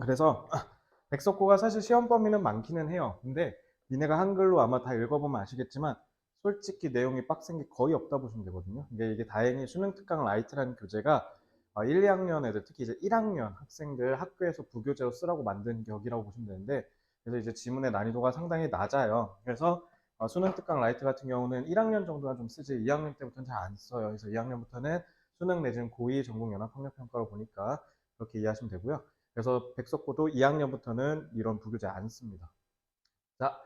그래서 백석고가 사실 시험 범위는 많기는 해요. 근데 니네가 한글로 아마 다 읽어보면 아시겠지만 솔직히 내용이 빡센 게 거의 없다 보시면 되거든요. 이게 다행히 수능 특강 라이트라는 교재가 1, 2학년 애들, 특히 이제 1학년 학생들 학교에서 부교재로 쓰라고 만든 격이라고 보시면 되는데, 그래서 이제 지문의 난이도가 상당히 낮아요. 그래서 수능 특강 라이트 같은 경우는 1학년 정도는 좀 쓰지 2학년 때부터는 잘 안 써요. 그래서 2학년부터는 수능 내지는 고2 전국연합학력평가로 보니까 그렇게 이해하시면 되고요. 그래서 백석고도 2학년부터는 이런 부교재 안 씁니다. 자,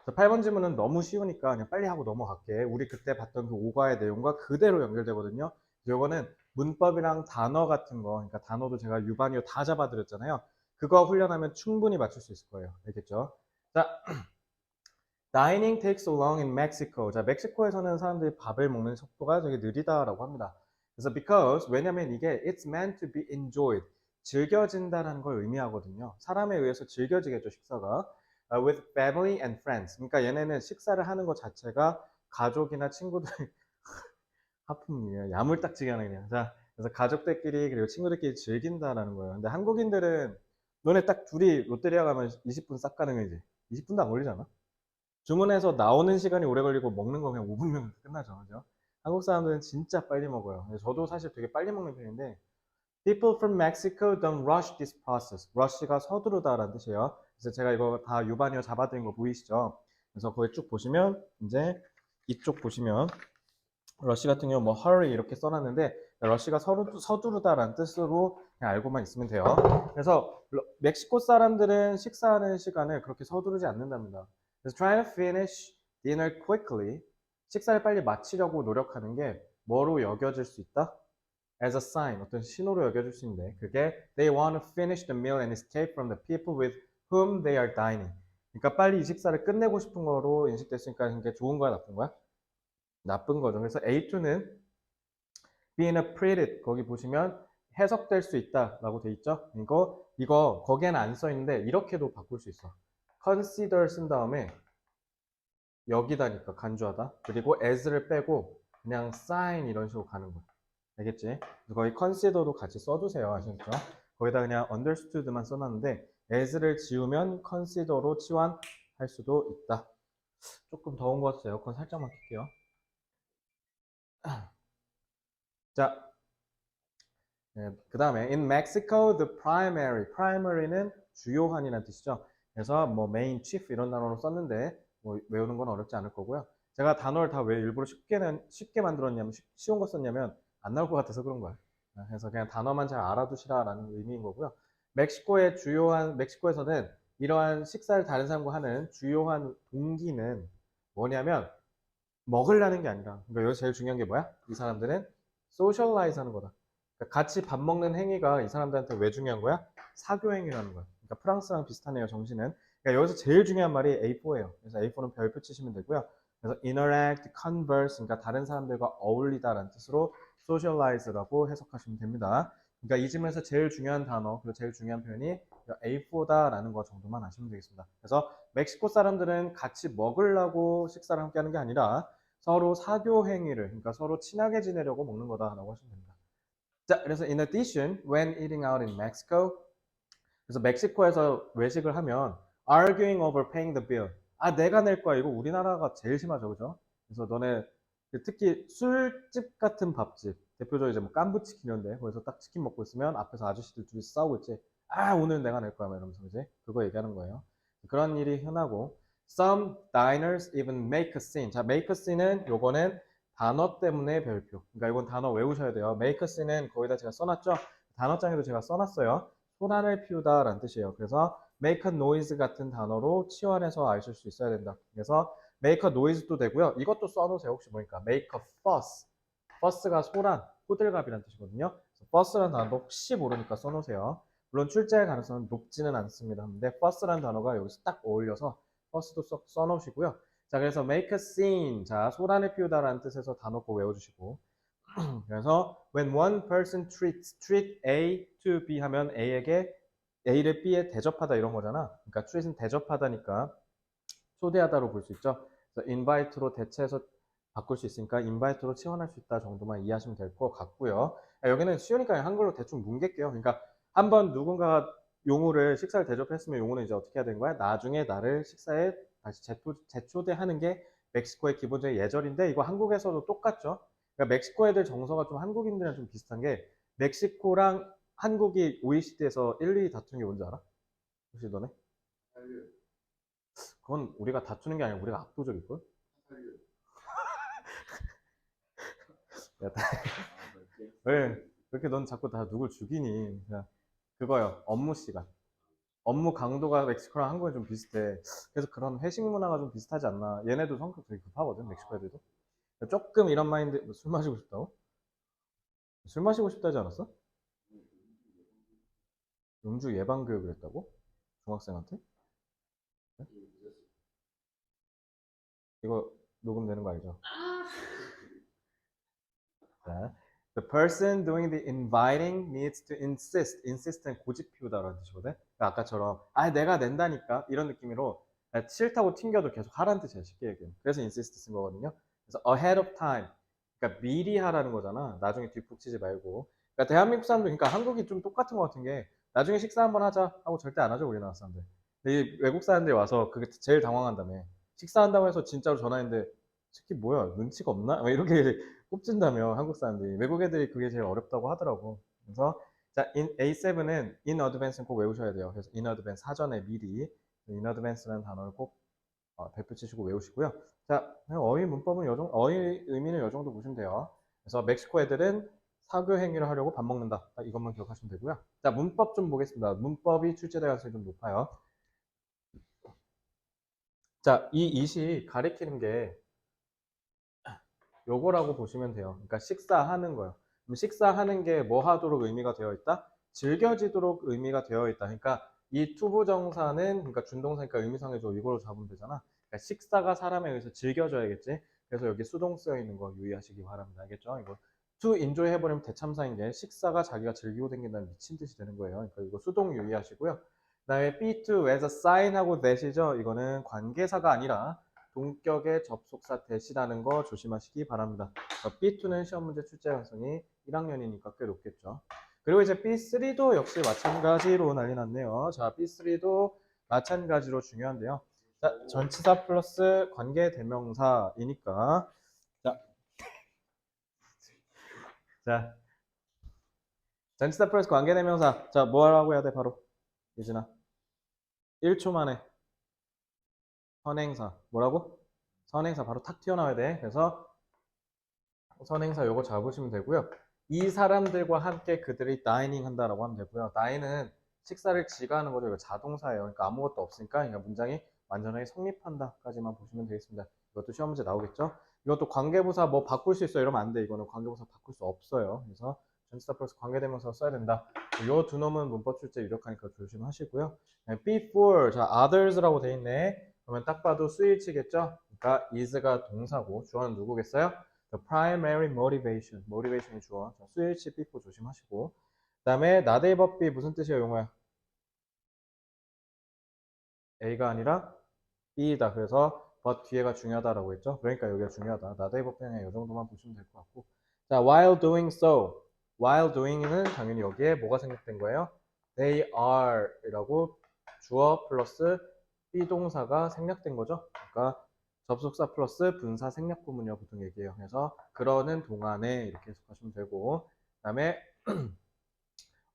8번 질문은 너무 쉬우니까 그냥 빨리 하고 넘어갈게. 우리 그때 봤던 그 오과의 내용과 그대로 연결되거든요. 이거는 문법이랑 단어 같은 거, 그러니까 단어도 제가 유반이어 다 잡아드렸잖아요. 그거 훈련하면 충분히 맞출 수 있을 거예요. 알겠죠? 자, Dining takes so long in Mexico. 자, 멕시코에서는 사람들이 밥을 먹는 속도가 되게 느리다라고 합니다. 그래서 because, 왜냐면 이게 it's meant to be enjoyed. 즐겨진다라는 걸 의미하거든요. 사람에 의해서 즐겨지겠죠, 식사가. With family and friends. 그러니까 얘네는 식사를 하는 것 자체가 가족이나 친구들, 하품이에요. 야물딱지게 하는 그냥. 자, 그래서 가족들끼리 그리고 친구들끼리 즐긴다라는 거예요. 근데 한국인들은 너네 딱 둘이 롯데리아 가면 20분 싹 가는 거지. 20분도 안 걸리잖아. 주문해서 나오는 시간이 오래 걸리고 먹는 거 그냥 5분이면 끝나죠. 그죠? 한국 사람들은 진짜 빨리 먹어요. 저도 사실 되게 빨리 먹는 편인데 People from Mexico don't rush this process. rush가 서두르다라는 뜻이에요. 그래서 제가 이거 다 유반이어 잡아드린 거 보이시죠? 그래서 거기 쭉 보시면 이제 이쪽 보시면 rush 같은 경우 뭐 hurry 이렇게 써놨는데 rush가 서두르다라는 뜻으로 그냥 알고만 있으면 돼요. 그래서 멕시코 사람들은 식사하는 시간을 그렇게 서두르지 않는답니다. 그래서 trying to finish dinner quickly, 식사를 빨리 마치려고 노력하는 게 뭐로 여겨질 수 있다? As a sign, 어떤 신호로 여겨질 수 있는데 그게 they want to finish the meal and escape from the people with whom they are dining. 그러니까 빨리 이 식사를 끝내고 싶은 거로 인식됐으니까 이게 좋은 거야, 나쁜 거야? 나쁜 거죠. 그래서 A2는 being appreated, 거기 보시면 해석될 수 있다라고 돼 있죠. 이거 거기에는 안 써 있는데 이렇게도 바꿀 수 있어. consider 쓴 다음에 여기다니까 간주하다. 그리고 as를 빼고 그냥 sign 이런 식으로 가는 거야. 알겠지? 거기 consider도 같이 써주세요. 아시겠죠? 거기다 그냥 understood만 써놨는데 as를 지우면 consider로 치환할 수도 있다. 조금 더운 것 같아서 에어컨 살짝만 켤게요. 자, 네, 그 다음에 in Mexico the primary는 주요한이라는 뜻이죠. 그래서 뭐 main, chief 이런 단어로 썼는데 뭐 외우는 건 어렵지 않을 거고요. 제가 단어를 다 왜 일부러 쉽게 만들었냐면 쉬운 거 썼냐면 안 나올 것 같아서 그런 거예요. 그래서 그냥 단어만 잘 알아두시라라는 의미인 거고요. 멕시코에서는 이러한 식사를 다른 사람과 하는 주요한 동기는 뭐냐면 먹으려는 게 아니라, 그러니까 여기서 제일 중요한 게 뭐야? 이 사람들은 소셜라이즈 하는 거다. 그러니까 같이 밥 먹는 행위가 이 사람들한테 왜 중요한 거야? 사교 행위라는 거야. 그러니까 프랑스랑 비슷하네요, 정신은. 그러니까 여기서 제일 중요한 말이 A4예요. 그래서 A4는 별표 치시면 되고요. 그래서 interact, converse, 그러니까 다른 사람들과 어울리다라는 뜻으로 socialize라고 해석하시면 됩니다. 그러니까 이 질문에서 제일 중요한 단어, 그리고 제일 중요한 표현이 A4다라는 거 정도만 아시면 되겠습니다. 그래서 멕시코 사람들은 같이 먹으려고 식사를 함께 하는 게 아니라 서로 사교 행위를, 그러니까 서로 친하게 지내려고 먹는 거다라고 하시면 됩니다. 자, 그래서 in addition, when eating out in Mexico, 그래서 멕시코에서 외식을 하면 arguing over paying the bill. 아, 내가 낼 거야. 이거 우리나라가 제일 심하죠, 그죠? 그래서 너네 특히 술집 같은 밥집, 대표적으로 이제 뭐 깐부치킨 이런데 거기서 딱 치킨 먹고 있으면 앞에서 아저씨들 둘이 싸우고 있지. 아, 오늘 내가 낼 거야, 막 이러면서 이제 그거 얘기하는 거예요. 그런 일이 흔하고 some diners even make a scene. 자, make a scene은 요거는 단어 때문에 별표. 그러니까 이건 단어 외우셔야 돼요. make a scene은 거기다 제가 써놨죠. 단어장에도 제가 써놨어요. 소란을 피우다라는 뜻이에요. 그래서 make a noise 같은 단어로 치환해서 아실 수 있어야 된다. 그래서 make a noise도 되고요. 이것도 써놓으세요. 혹시 보니까 make a fuss. fuss가 소란, 호들갑이라는 뜻이거든요. fuss라는 단어도 혹시 모르니까 써놓으세요. 물론 출제할 가능성은 높지는 않습니다. 근데 fuss라는 단어가 여기서 딱 어울려서 fuss도 쏙 써놓으시고요. 자, 그래서 make a scene. 자, 소란을 피우다라는 뜻에서 단어 꼭 외워주시고. 그래서 when one person treat A to B 하면 A에게 A를 B에 대접하다 이런 거잖아. 그러니까 treat은 대접하다니까 초대하다로 볼 수 있죠. 그래서 invite로 대체해서 바꿀 수 있으니까 invite로 치환할 수 있다 정도만 이해하시면 될 것 같고요. 여기는 쉬우니까 한글로 대충 뭉갤게요. 그러니까 한번 누군가가 용우를 식사를 대접했으면 용우는 이제 어떻게 해야 되는 거야? 나중에 나를 식사에 다시 재초대하는 게 멕시코의 기본적인 예절인데 이거 한국에서도 똑같죠. 그러니까 멕시코 애들 정서가 좀 한국인들이랑 좀 비슷한 게 멕시코랑 한국이 OECD에서 1, 2위 다투는 게 뭔지 알아? 혹시 너네? 그건 우리가 다투는 게 아니라 우리가 압도적일걸? 야, 왜 그렇게 넌 자꾸 다 누굴 죽이니? 그냥 그거요. 업무 시간. 업무 강도가 멕시코랑 한국이 좀 비슷해. 그래서 그런 회식 문화가 좀 비슷하지 않나. 얘네도 성격 되게 급하거든, 멕시코 애들도. 조금 이런 마인드, 뭐술 마시고 싶다고? 술 마시고 싶다지 않았어? 음주 예방 교육을 했다고? 중학생한테? 네? 이거 녹음되는 거 알죠? 자, The person doing the inviting needs to insist. insist는 고집 피우다라는 뜻이거든. 그러니까 아까처럼 내가 낸다니까 이런 느낌으로 싫다고 튕겨도 계속 하라는 뜻이야 쉽게 얘기하면. 그래서 insist 쓴 거거든요. 그래서 ahead of time. 그러니까 미리 하라는 거잖아. 나중에 뒷북치지 말고. 그러니까 대한민국 사람들, 그러니까 한국이 좀 똑같은 것 같은 게 나중에 식사 한번 하자 하고 절대 안 하죠 우리나라 사람들. 근데 이 외국 사람들이 와서 그게 제일 당황한다며. 식사한다고 해서 진짜로 전화했는데 특히 뭐야 눈치가 없나? 막 이렇게 꼽진다며 한국 사람들이. 외국 애들이 그게 제일 어렵다고 하더라고. 그래서 자, A7은 in advance는 꼭 외우셔야 돼요. 그래서 in advance 사전에 미리 in advance라는 단어를 꼭 발표 치시고 외우시고요. 자, 어휘 문법은 어휘 의미는 이 정도 보시면 돼요. 그래서 멕시코 애들은 사교 행위를 하려고 밥 먹는다. 딱 이것만 기억하시면 되고요. 자, 문법 좀 보겠습니다. 문법이 출제될 가능성이 좀 높아요. 자, 이 it이 가리키는 게 요거라고 보시면 돼요. 그러니까 식사하는 거예요. 그럼 식사하는 게 뭐 하도록 의미가 되어 있다? 즐겨지도록 의미가 되어 있다. 그러니까 이 투부정사는 그러니까 준동사니까 의미상해서 이걸로 잡으면 되잖아. 그러니까 식사가 사람에 의해서 즐겨져야겠지. 그래서 여기 수동 쓰여 있는 거 유의하시기 바랍니다. 알겠죠? 이거 to enjoy 해버리면 대참사인 게 식사가 자기가 즐기고 댕긴다는 미친 듯이 되는 거예요. 그러니까 이거 수동 유의하시고요. 그다음에 be to as a sign하고 that이죠. 이거는 관계사가 아니라 동격의 접속사 대시라는 거 조심하시기 바랍니다. B2는 시험 문제 출제 가능성이 1학년이니까 꽤 높겠죠. 그리고 이제 B3도 역시 마찬가지로 난리 났네요. 자, B3도 마찬가지로 중요한데요. 자, 전치사 플러스 관계 대명사이니까 자, 전치사 플러스 관계 대명사. 자, 뭐라고 해야 돼 바로? 유진아. 1초 만에 선행사. 뭐라고? 선행사 바로 탁 튀어나와야 돼. 그래서 선행사 요거 잡으시면 되고요. 이 사람들과 함께 그들이 다이닝 한다라고 하면 되고요. 다이는 식사를 지가 하는 거죠. 이거 자동사예요. 그러니까 아무것도 없으니까 그러니까 문장이 완전하게 성립한다까지만 보시면 되겠습니다. 이것도 시험 문제 나오겠죠. 이것도 관계부사 뭐 바꿀 수 있어요. 이러면 안 돼. 이거는 관계부사 바꿀 수 없어요. 그래서 전치사 플러스 관계대명사 써야 된다. 요 두 놈은 문법 출제 유력하니까 조심하시고요. before, 자, others라고 돼 있네. 그러면 딱 봐도 수일치겠죠? 그러니까 is가 동사고 주어는 누구겠어요? The primary motivation. motivation이 주어. 자, 수일치 before 조심하시고. 그 다음에 not above B 무슨 뜻이에요, 용어야? A가 아니라 B다. 그래서 but 뒤에가 중요하다라고 했죠. 그러니까 여기가 중요하다. not above B는 이 정도만 보시면 될 것 같고. 자, while doing so. while doing은 당연히 여기에 뭐가 생략된 거예요? They are 이라고 주어 플러스 비동사가 생략된 거죠. 그러니까 접속사 플러스 분사 생략 부분이라고 보통 얘기해요. 그래서 그러는 동안에 이렇게 해석하시면 되고, 그다음에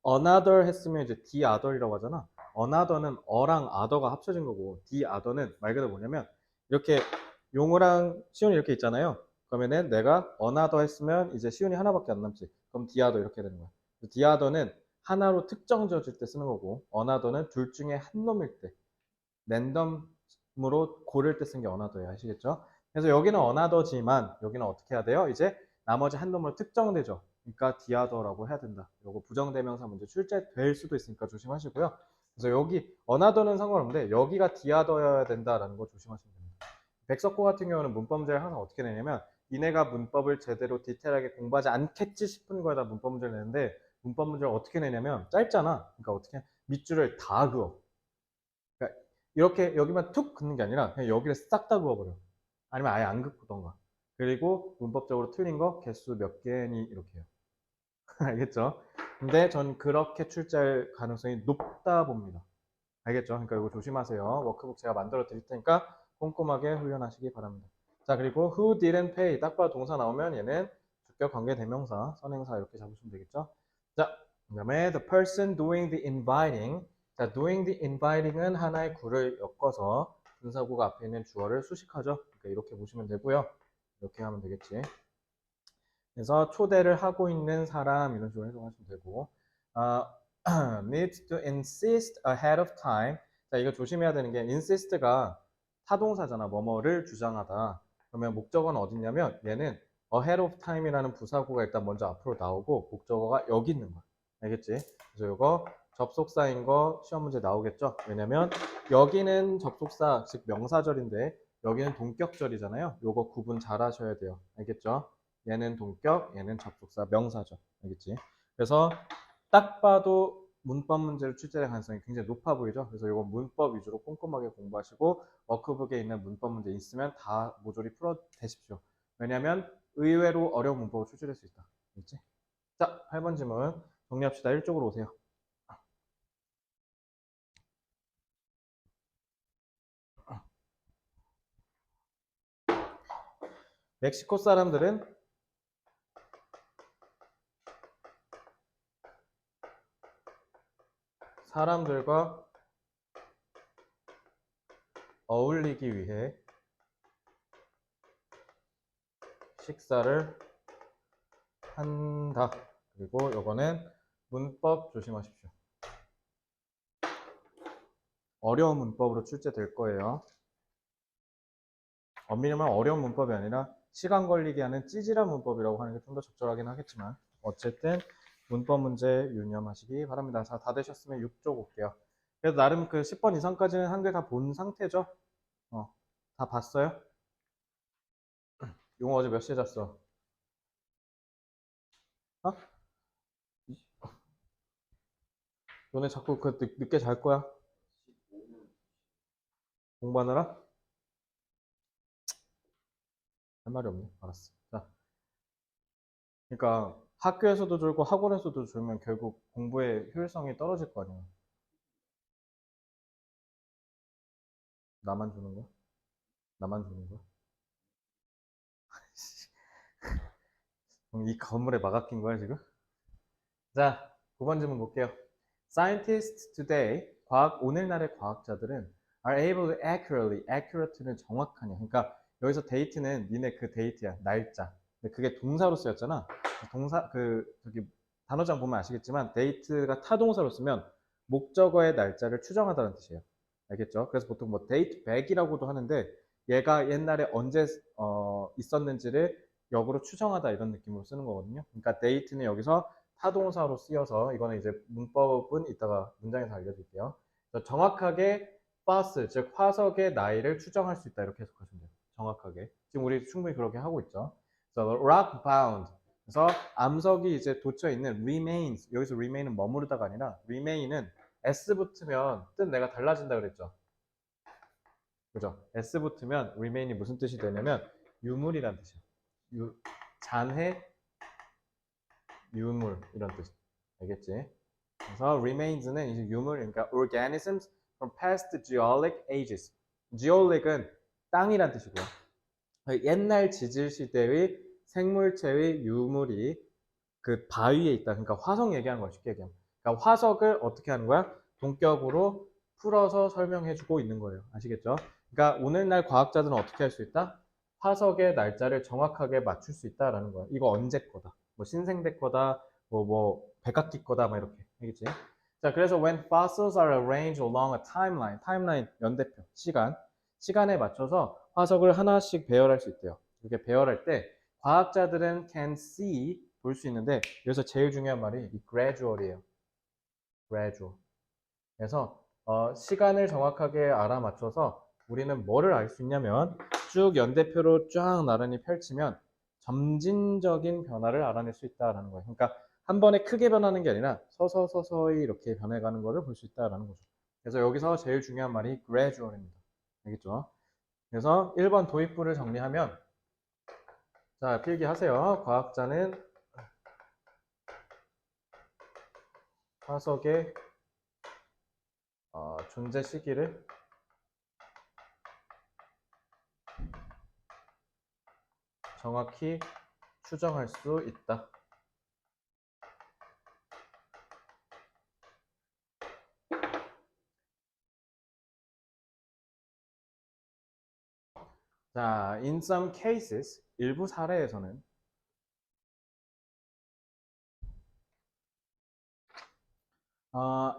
another 했으면 이제 the other이라고 하잖아. another는 어랑 other가 합쳐진 거고, the other는 말 그대로 뭐냐면 이렇게 용어랑 시온이 이렇게 있잖아요. 그러면은 내가 another 했으면 이제 시온이 하나밖에 안 남지. 그럼 the other 이렇게 되는 거야. the other는 하나로 특정 지어질 때 쓰는 거고, another는 둘 중에 한 놈일 때, 랜덤으로 고를 때 쓴 게 another예요. 아시겠죠? 그래서 여기는 another지만 여기는 어떻게 해야 돼요? 이제 나머지 한 놈으로 특정되죠. 그러니까 the other라고 해야 된다. 요거 부정대명사 문제 출제될 수도 있으니까 조심하시고요. 그래서 여기 another는 상관없는데 여기가 the other여야 된다라는 거 조심하시면 됩니다. 백석고 같은 경우는 문법 문제를 항상 어떻게 내냐면 니네가 문법을 제대로 디테일하게 공부하지 않겠지 싶은 거에다 문법 문제를 내는데 문법 문제를 어떻게 내냐면 짧잖아. 그러니까 어떻게 밑줄을 다 그어. 그러니까 이렇게 여기만 툭 긋는 게 아니라 그냥 여기를 싹 다 그어버려. 아니면 아예 안 긋던가. 그리고 문법적으로 틀린 거 개수 몇 개니 이렇게 해요. 알겠죠? 근데 전 그렇게 출제할 가능성이 높다 봅니다. 알겠죠? 그러니까 이거 조심하세요. 워크북 제가 만들어 드릴 테니까 꼼꼼하게 훈련하시기 바랍니다. 자, 그리고 who didn't pay. 딱 봐 동사 나오면 얘는 주격 관계 대명사, 선행사 이렇게 잡으시면 되겠죠? 자, 그다음에 the person doing the inviting. 자, doing the inviting은 하나의 구를 엮어서 분사구가 앞에 있는 주어를 수식하죠. 그러니까 이렇게 보시면 되고요. 이렇게 하면 되겠지. 그래서 초대를 하고 있는 사람 이런 식으로 해석하시면 되고 needs to insist ahead of time. 자, 이거 조심해야 되는 게 insist가 타동사잖아. 뭐뭐를 주장하다. 그러면 목적어는 어딨냐면 얘는 ahead of time이라는 부사구가 일단 먼저 앞으로 나오고 목적어가 여기 있는 거야. 알겠지? 그래서 이거 접속사인 거 시험 문제 나오겠죠? 왜냐면 여기는 접속사 즉 명사절인데 여기는 동격절이잖아요. 요거 구분 잘 하셔야 돼요. 알겠죠? 얘는 동격, 얘는 접속사, 명사죠. 알겠지? 그래서 딱 봐도 문법 문제를 출제할 가능성이 굉장히 높아 보이죠? 그래서 이거 문법 위주로 꼼꼼하게 공부하시고 워크북에 있는 문법 문제 있으면 다 모조리 풀어대십시오. 왜냐하면 의외로 어려운 문법을 출제할 수 있다. 알겠지? 자, 8번 질문 정리합시다. 이쪽으로 오세요. 멕시코 사람들은 사람들과 어울리기 위해 식사를 한다. 그리고 요거는 문법 조심하십시오. 어려운 문법으로 출제될 거예요. 엄밀히 말하면 어려운 문법이 아니라 시간 걸리게 하는 찌질한 문법이라고 하는 게 좀 더 적절하긴 하겠지만 어쨌든 문법 문제 유념하시기 바랍니다. 자, 다 되셨으면 6쪽 올게요. 그래서 나름 그 10번 이상까지는 한글 다 본 상태죠? 다 봤어요? 용어 어제 몇 시에 잤어? 어? 너네 자꾸 그 늦게 잘 거야? 공부하느라? 할 말이 없네. 알았어. 자, 그러니까 학교에서도 졸고 학원에서도 졸면 결국 공부의 효율성이 떨어질 거 아니야. 나만 주는 거야? 나만 주는 거야? 그럼 이 건물에 막아낀 거야 지금? 자, 9번 질문 볼게요. Scientists today, 오늘날의 과학자들은 are able to accurate는 정확하냐. 그러니까 여기서 date는 니네 그 date야, 날짜. 근데 그게 동사로 쓰였잖아. 저기 단어장 보면 아시겠지만 date가 타동사로 쓰면 목적어의 날짜를 추정하다는 뜻이에요. 알겠죠? 그래서 보통 뭐 date back이라고도 하는데 얘가 옛날에 언제 있었는지를 역으로 추정하다 이런 느낌으로 쓰는 거거든요. 그러니까 date는 여기서 타동사로 쓰여서 이거는 이제 문법은 이따가 문장에서 알려드릴게요. 정확하게 버스, 즉 화석의 나이를 추정할 수 있다 이렇게 해석하시면 돼요. 정확하게. 지금 우리 충분히 그렇게 하고 있죠. 그래서 rock bound. 그래서 암석이 이제 돋쳐 있는 remains. 여기서 remain은 머무르다가 아니라 remain은 s 붙으면 뜻 내가 달라진다 그랬죠. 그죠? s 붙으면 remain이 무슨 뜻이 되냐면 유물이란 뜻이에요. 잔해 유물 이런 뜻. 알겠지? 그래서 remains는 이제 유물, 그러니까 organisms from past geologic ages. geologic은 땅이란 뜻이고요. 옛날 지질 시대의 생물체의 유물이 그 바위에 있다. 그러니까 화석 얘기하는 거야, 쉽게 얘기하면. 그러니까 화석을 어떻게 하는 거야? 동격으로 풀어서 설명해주고 있는 거예요. 아시겠죠? 그러니까 오늘날 과학자들은 어떻게 할 수 있다? 화석의 날짜를 정확하게 맞출 수 있다라는 거야. 이거 언제 거다? 뭐 신생대 거다, 뭐 백악기 거다, 막 이렇게. 알겠지? 자, 그래서 when fossils are arranged along a timeline 연대표, 시간에 맞춰서 화석을 하나씩 배열할 수 있대요. 이렇게 배열할 때 과학자들은 can see 볼 수 있는데 여기서 제일 중요한 말이 이 gradual이에요. gradual. 그래서 시간을 정확하게 알아맞춰서 우리는 뭐를 알 수 있냐면 쭉 연대표로 쫙 나란히 펼치면 점진적인 변화를 알아낼 수 있다라는 거예요. 그러니까 한 번에 크게 변하는 게 아니라 서서히 이렇게 변해가는 것을 볼 수 있다라는 거죠. 그래서 여기서 제일 중요한 말이 gradual입니다. 알겠죠? 그래서 1번 도입부를 정리하면 자, 필기하세요. 과학자는 화석의 존재 시기를 정확히 추정할 수 있다. 자, in some cases, 일부 사례에서는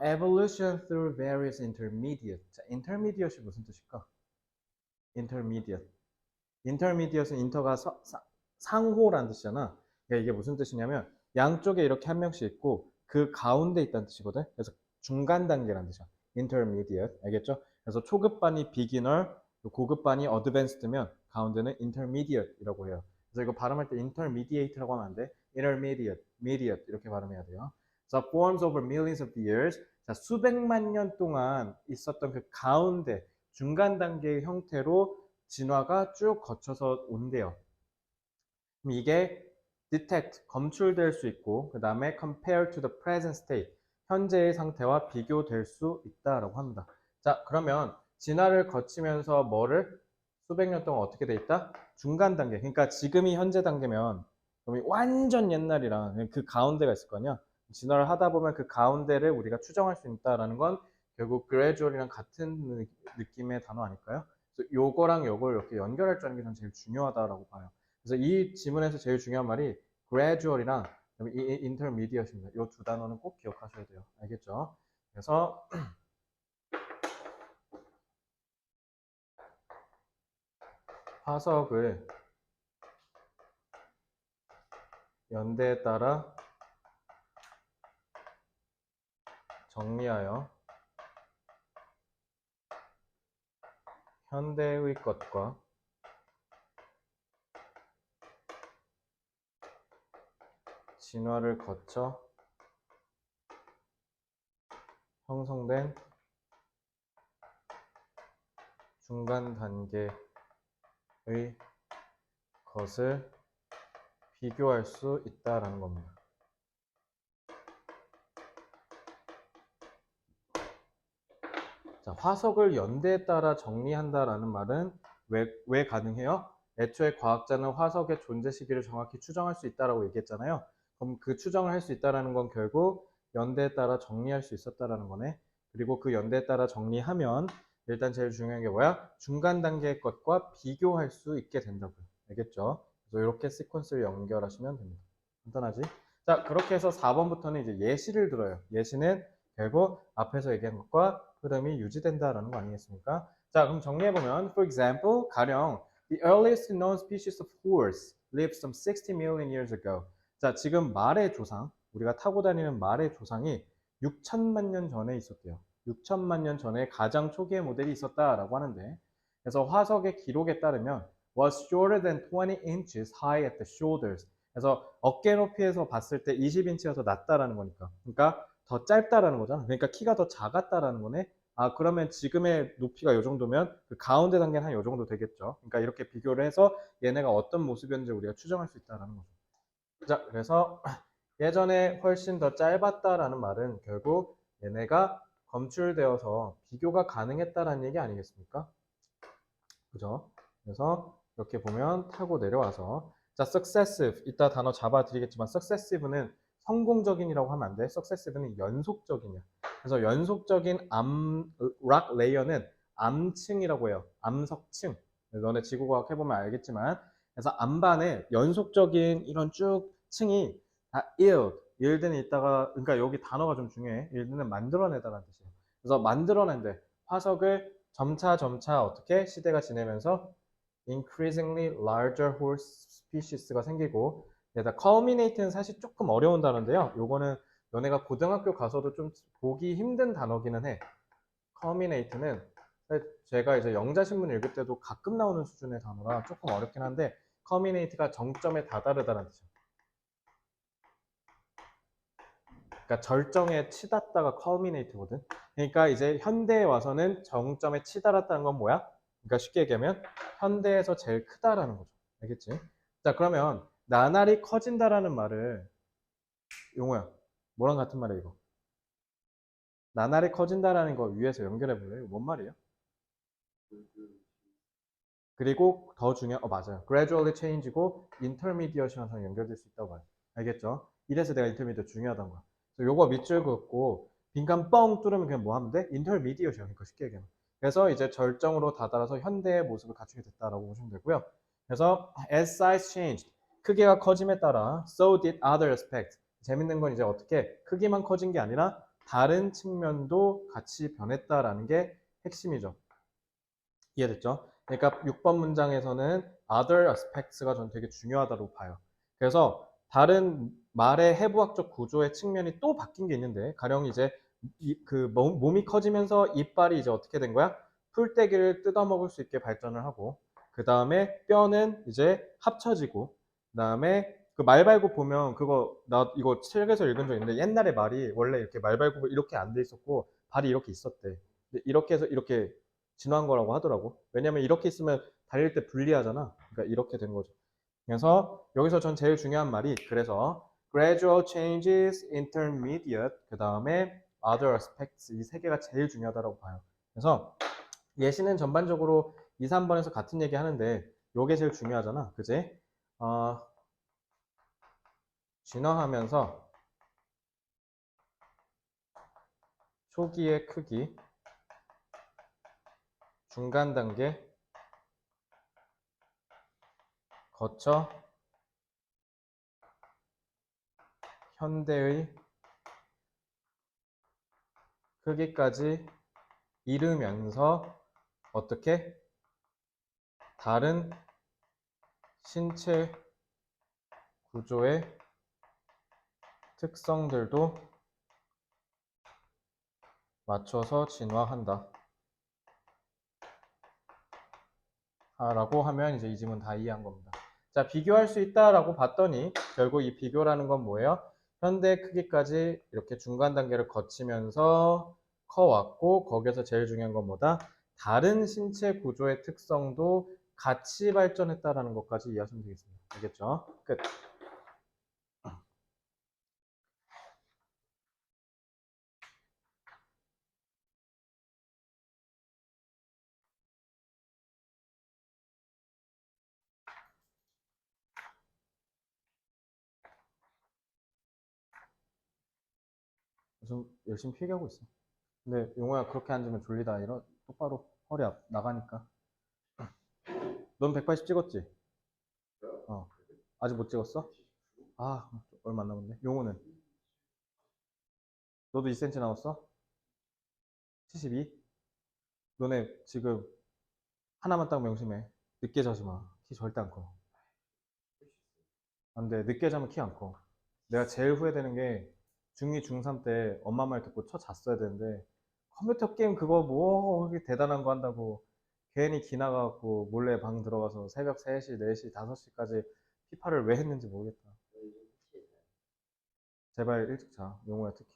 evolution through various intermediate. 자, intermediate이 무슨 뜻일까? intermediate. intermediate은 inter가 상호라는 뜻이잖아. 그러니까 이게 무슨 뜻이냐면 양쪽에 이렇게 한 명씩 있고 그 가운데 있다는 뜻이거든. 그래서 중간 단계라는 뜻이야. intermediate. 알겠죠? 그래서 초급반이 beginner, 고급반이 advanced면 가운데는 intermediate이라고 해요. 그래서 이거 발음할 때 intermediate라고 하면 안 돼. intermediate, mediate 이렇게 발음해야 돼요. 그래서 forms over millions of years. 자, 수백만 년 동안 있었던 그 가운데 중간 단계의 형태로 진화가 쭉 거쳐서 온대요. 그럼 이게 detect, 검출될 수 있고 그 다음에 compare to the present state, 현재의 상태와 비교될 수 있다라고 합니다. 자, 그러면 진화를 거치면서 뭐를 수백 년 동안 어떻게 돼 있다? 중간 단계. 그러니까 지금이 현재 단계면 그럼 완전 옛날이랑 그 가운데가 있을 거 아니야? 진화를 하다 보면 그 가운데를 우리가 추정할 수 있다라는 건 결국 gradual이랑 같은 느낌의 단어 아닐까요? 그래서 요거랑 요걸 이렇게 연결할 줄 아는 게 전 제일 중요하다라고 봐요. 그래서 이 지문에서 제일 중요한 말이 gradual이랑 intermediate입니다. 이 두 단어는 꼭 기억하셔야 돼요. 알겠죠? 그래서 화석을 연대에 따라 정리하여 현대의 것과 진화를 거쳐 형성된 중간 단계의 것을 비교할 수 있다라는 겁니다. 자, 화석을 연대에 따라 정리한다라는 말은 왜 가능해요? 애초에 과학자는 화석의 존재 시기를 정확히 추정할 수 있다라고 얘기했잖아요. 그럼 그 추정을 할 수 있다라는 건 결국 연대에 따라 정리할 수 있었다라는 거네. 그리고 그 연대에 따라 정리하면 일단 제일 중요한 게 뭐야? 중간 단계의 것과 비교할 수 있게 된다고요. 알겠죠? 그래서 이렇게 시퀀스를 연결하시면 됩니다. 간단하지? 자, 그렇게 해서 4번부터는 이제 예시를 들어요. 예시는 결국 앞에서 얘기한 것과 흐름이 유지된다라는 거 아니겠습니까? 자, 그럼 정리해보면, for example, 가령 the earliest known species of horse lived some 60 million years ago. 자, 지금 말의 조상, 우리가 타고 다니는 말의 조상이 6천만 년 전에 있었대요. 6천만 년 전에 가장 초기의 모델이 있었다라고 하는데, 그래서 화석의 기록에 따르면 was shorter than 20 inches high at the shoulders. 그래서 어깨 높이에서 봤을 때 20인치가 더 낮다라는 거니까. 그러니까 더 짧다라는 거잖아. 그러니까 키가 더 작았다라는 거네. 아, 그러면 지금의 높이가 이 정도면 그 가운데 단계는 한 이 정도 되겠죠. 그러니까 이렇게 비교를 해서 얘네가 어떤 모습이었는지 우리가 추정할 수 있다라는 거죠. 자, 그래서 예전에 훨씬 더 짧았다라는 말은 결국 얘네가 검출되어서 비교가 가능했다라는 얘기 아니겠습니까? 그죠? 그래서 이렇게 보면 타고 내려와서 자, successive 이따 단어 잡아드리겠지만 successive는 성공적인이라고 하면 안 돼. successive는 연속적이냐. 그래서 연속적인 락 레이어는 암층이라고 해요. 암석층. 너네 지구과학 해보면 알겠지만 그래서 암반에 연속적인 이런 쭉 층이 다 yield는 있다가 그러니까 여기 단어가 좀 중요해. yield는 만들어내다라는 뜻이에요. 그래서 만들어낸대. 화석을 점차 어떻게 시대가 지내면서 increasingly larger horse species가 생기고 게다가 culminate는 사실 조금 어려운 단어인데요. 요거는 너네가 고등학교 가서도 좀 보기 힘든 단어기는 해. culminate는 제가 이제 영자신문 읽을 때도 가끔 나오는 수준의 단어라 조금 어렵긴 한데 culminate가 정점에 다다르다는 뜻이에요. 그러니까 절정에 치닫다가 culminate거든. 그러니까 이제 현대에 와서는 정점에 치달았다는 건 뭐야? 그러니까 쉽게 얘기하면 현대에서 제일 크다라는 거죠. 알겠지? 자, 그러면 나날이 커진다라는 말을 용호야, 뭐랑 같은 말이야 이거? 나날이 커진다라는 거 위에서 연결해 볼래요? 뭔 말이에요? 그리고 더 중요한, 맞아요. gradually change고 intermediate이 항상 연결될 수 있다고 봐요. 알겠죠? 이래서 내가 intermediate 중요하다는 거야. 그래서 요거 밑줄 긋고 빈칸 뻥 뚫으면 그냥 뭐 하면 돼? intermediate이야. 그러니까 쉽게 얘기하면. 그래서 이제 절정으로 다다라서 현대의 모습을 갖추게 됐다라고 보시면 되고요. 그래서 as size changed, 크기가 커짐에 따라 so did other aspects. 재밌는 건 이제 어떻게 크기만 커진 게 아니라 다른 측면도 같이 변했다라는 게 핵심이죠. 이해됐죠? 그러니까 6번 문장에서는 other aspects가 전 되게 중요하다고 봐요. 그래서 다른 말의 해부학적 구조의 측면이 또 바뀐 게 있는데, 가령 이제 그 몸이 커지면서 이빨이 이제 어떻게 된 거야? 풀떼기를 뜯어먹을 수 있게 발전을 하고, 그 다음에 뼈는 이제 합쳐지고, 그 다음에 그 말발굽 보면 그거 나 이거 책에서 읽은 적 있는데, 옛날에 말이 원래 이렇게 말발굽이 이렇게 안 돼 있었고 발이 이렇게 있었대. 근데 이렇게 해서 이렇게 진화한 거라고 하더라고. 왜냐면 이렇게 있으면 달릴 때 불리하잖아. 그러니까 이렇게 된 거죠. 그래서 여기서 전 제일 중요한 말이, 그래서 gradual changes, intermediate, 그 다음에 other aspects, 이 세 개가 제일 중요하다고 봐요. 그래서 예시는 전반적으로 2, 3번에서 같은 얘기 하는데 요게 제일 중요하잖아. 그지? 진화하면서 초기의 크기, 중간 단계, 거쳐 현대의 크기까지 이르면서 어떻게 다른 신체 구조의 특성들도 맞춰서 진화한다. 라고 하면 이제 이 지문 다 이해한 겁니다. 자, 비교할 수 있다라고 봤더니 결국 이 비교라는 건 뭐예요? 현대 크기까지 이렇게 중간 단계를 거치면서 커왔고, 거기에서 제일 중요한 건 뭐다? 다른 신체 구조의 특성도 같이 발전했다라는 것까지 이해하시면 되겠습니다. 알겠죠? 끝. 좀 열심히 필기하고 있어. 근데 용호야, 그렇게 앉으면 졸리다. 똑바로 허리 나가니까. 넌 180 찍었지? 어. 아직 못 찍었어? 아, 얼마 안 남았네. 용호는? 너도 2cm 남았어? 72? 너네 지금 하나만 딱 명심해. 늦게 자지 마. 키 절대 안 커. 안 돼. 늦게 자면 키 안 커. 내가 제일 후회되는 게 중2, 중3 때 엄마 말 듣고 잤어야 되는데, 컴퓨터 게임 그거 뭐 그렇게 대단한 거 한다고 괜히 기나가갖고 몰래 방 들어가서 새벽 3시, 4시, 5시까지 피파를 왜 했는지 모르겠다. 제발 일찍 자. 용호야 특히.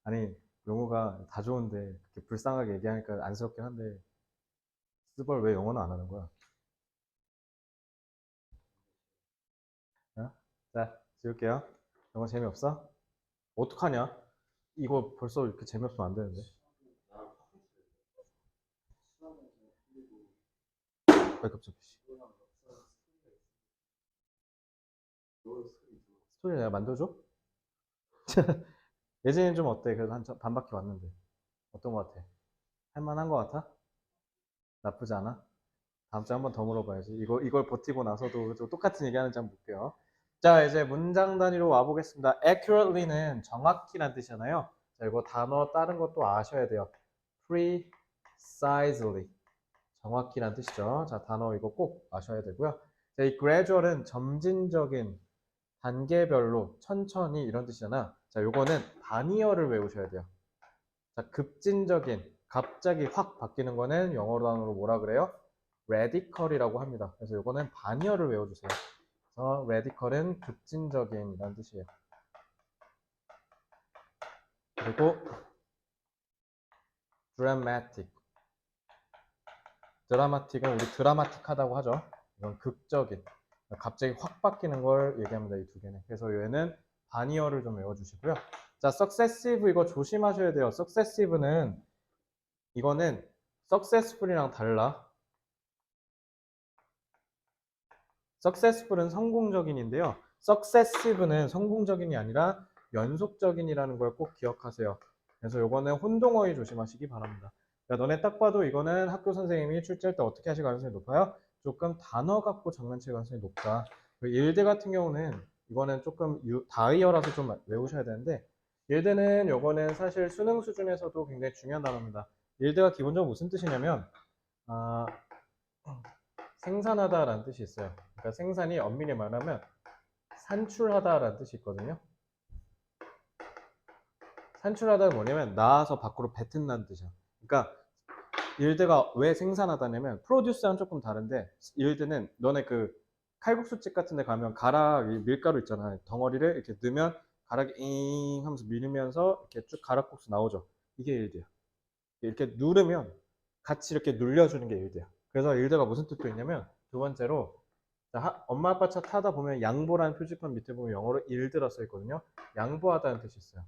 아니, 용호가 다 좋은데 그렇게 불쌍하게 얘기하니까 안쓰럽긴 한데, 스벌 왜 영어는 안 하는 거야? 어? 자, 지울게요. 영어 재미없어? 어떡하냐? 이거 벌써 이렇게 재미없으면 안 되는데. 왜 갑자기? 스토리 내가 만들어줘? 예진이는 좀 어때? 그래도 한 반바퀴 왔는데. 어떤 거 같아? 할만한 거 같아? 나쁘지 않아? 다음 주에 한 번 더 물어봐야지. 이걸 버티고 나서도 또 똑같은 얘기 하는지 한번 볼게요. 자, 이제 문장 단위로 와보겠습니다. accurately는 정확히란 뜻이잖아요. 자, 이거 단어 다른 것도 아셔야 돼요. precisely. 정확히란 뜻이죠. 자, 단어 이거 꼭 아셔야 되고요. 자, 이 gradual은 점진적인, 단계별로, 천천히 이런 뜻이잖아. 자, 요거는 단위어를 외우셔야 돼요. 자, 급진적인, 갑자기 확 바뀌는 거는 영어 단어로 뭐라 그래요? radical이라고 합니다. 그래서 요거는 단위어를 외워주세요. 그래서 radical은 급진적인 이란 뜻이에요. 그리고 dramatic. 드라마틱은 우리 드라마틱하다고 하죠. 이건 극적인. 갑자기 확 바뀌는 걸 얘기합니다. 이 두 개는. 그래서 얘는 반이어를 좀 외워주시고요. 자, successive 이거 조심하셔야 돼요. successive는 이거는 successful이랑 달라. successful은 성공적인인데요. successive는 성공적인이 아니라 연속적인이라는 걸 꼭 기억하세요. 그래서 요거는 혼동어휘 조심하시기 바랍니다. 야, 너네 딱 봐도 이거는 학교 선생님이 출제할 때 어떻게 하실 가능성이 높아요? 조금 단어 갖고 장난칠 가능성이 높다. 일대 같은 경우는 이거는 조금 다이어라서 좀 외우셔야 되는데 일대는 요거는 사실 수능 수준에서도 굉장히 중요한 단어입니다. 일대가 기본적으로 무슨 뜻이냐면 아, 생산하다라는 뜻이 있어요. 그러니까 생산이 엄밀히 말하면 산출하다라는 뜻이 있거든요. 산출하다는 뭐냐면 나와서 밖으로 뱉은다는 뜻이야. 그러니까 일드가 왜 생산하다냐면 프로듀스랑 조금 다른데 일드는 너네 그 칼국수집 같은 데 가면 가락 밀가루 있잖아. 덩어리를 이렇게 넣으면 가락이 잉 하면서 밀면서 이렇게 쭉 가락국수 나오죠. 이게 일드야. 이렇게 누르면 같이 이렇게 눌려주는 게 일드야. 그래서 일드가 무슨 뜻도 있냐면 두 번째로 엄마 아빠 차 타다 보면 양보라는 표지판 밑에 보면 영어로 일드라 써 있거든요. 양보하다는 뜻이 있어요.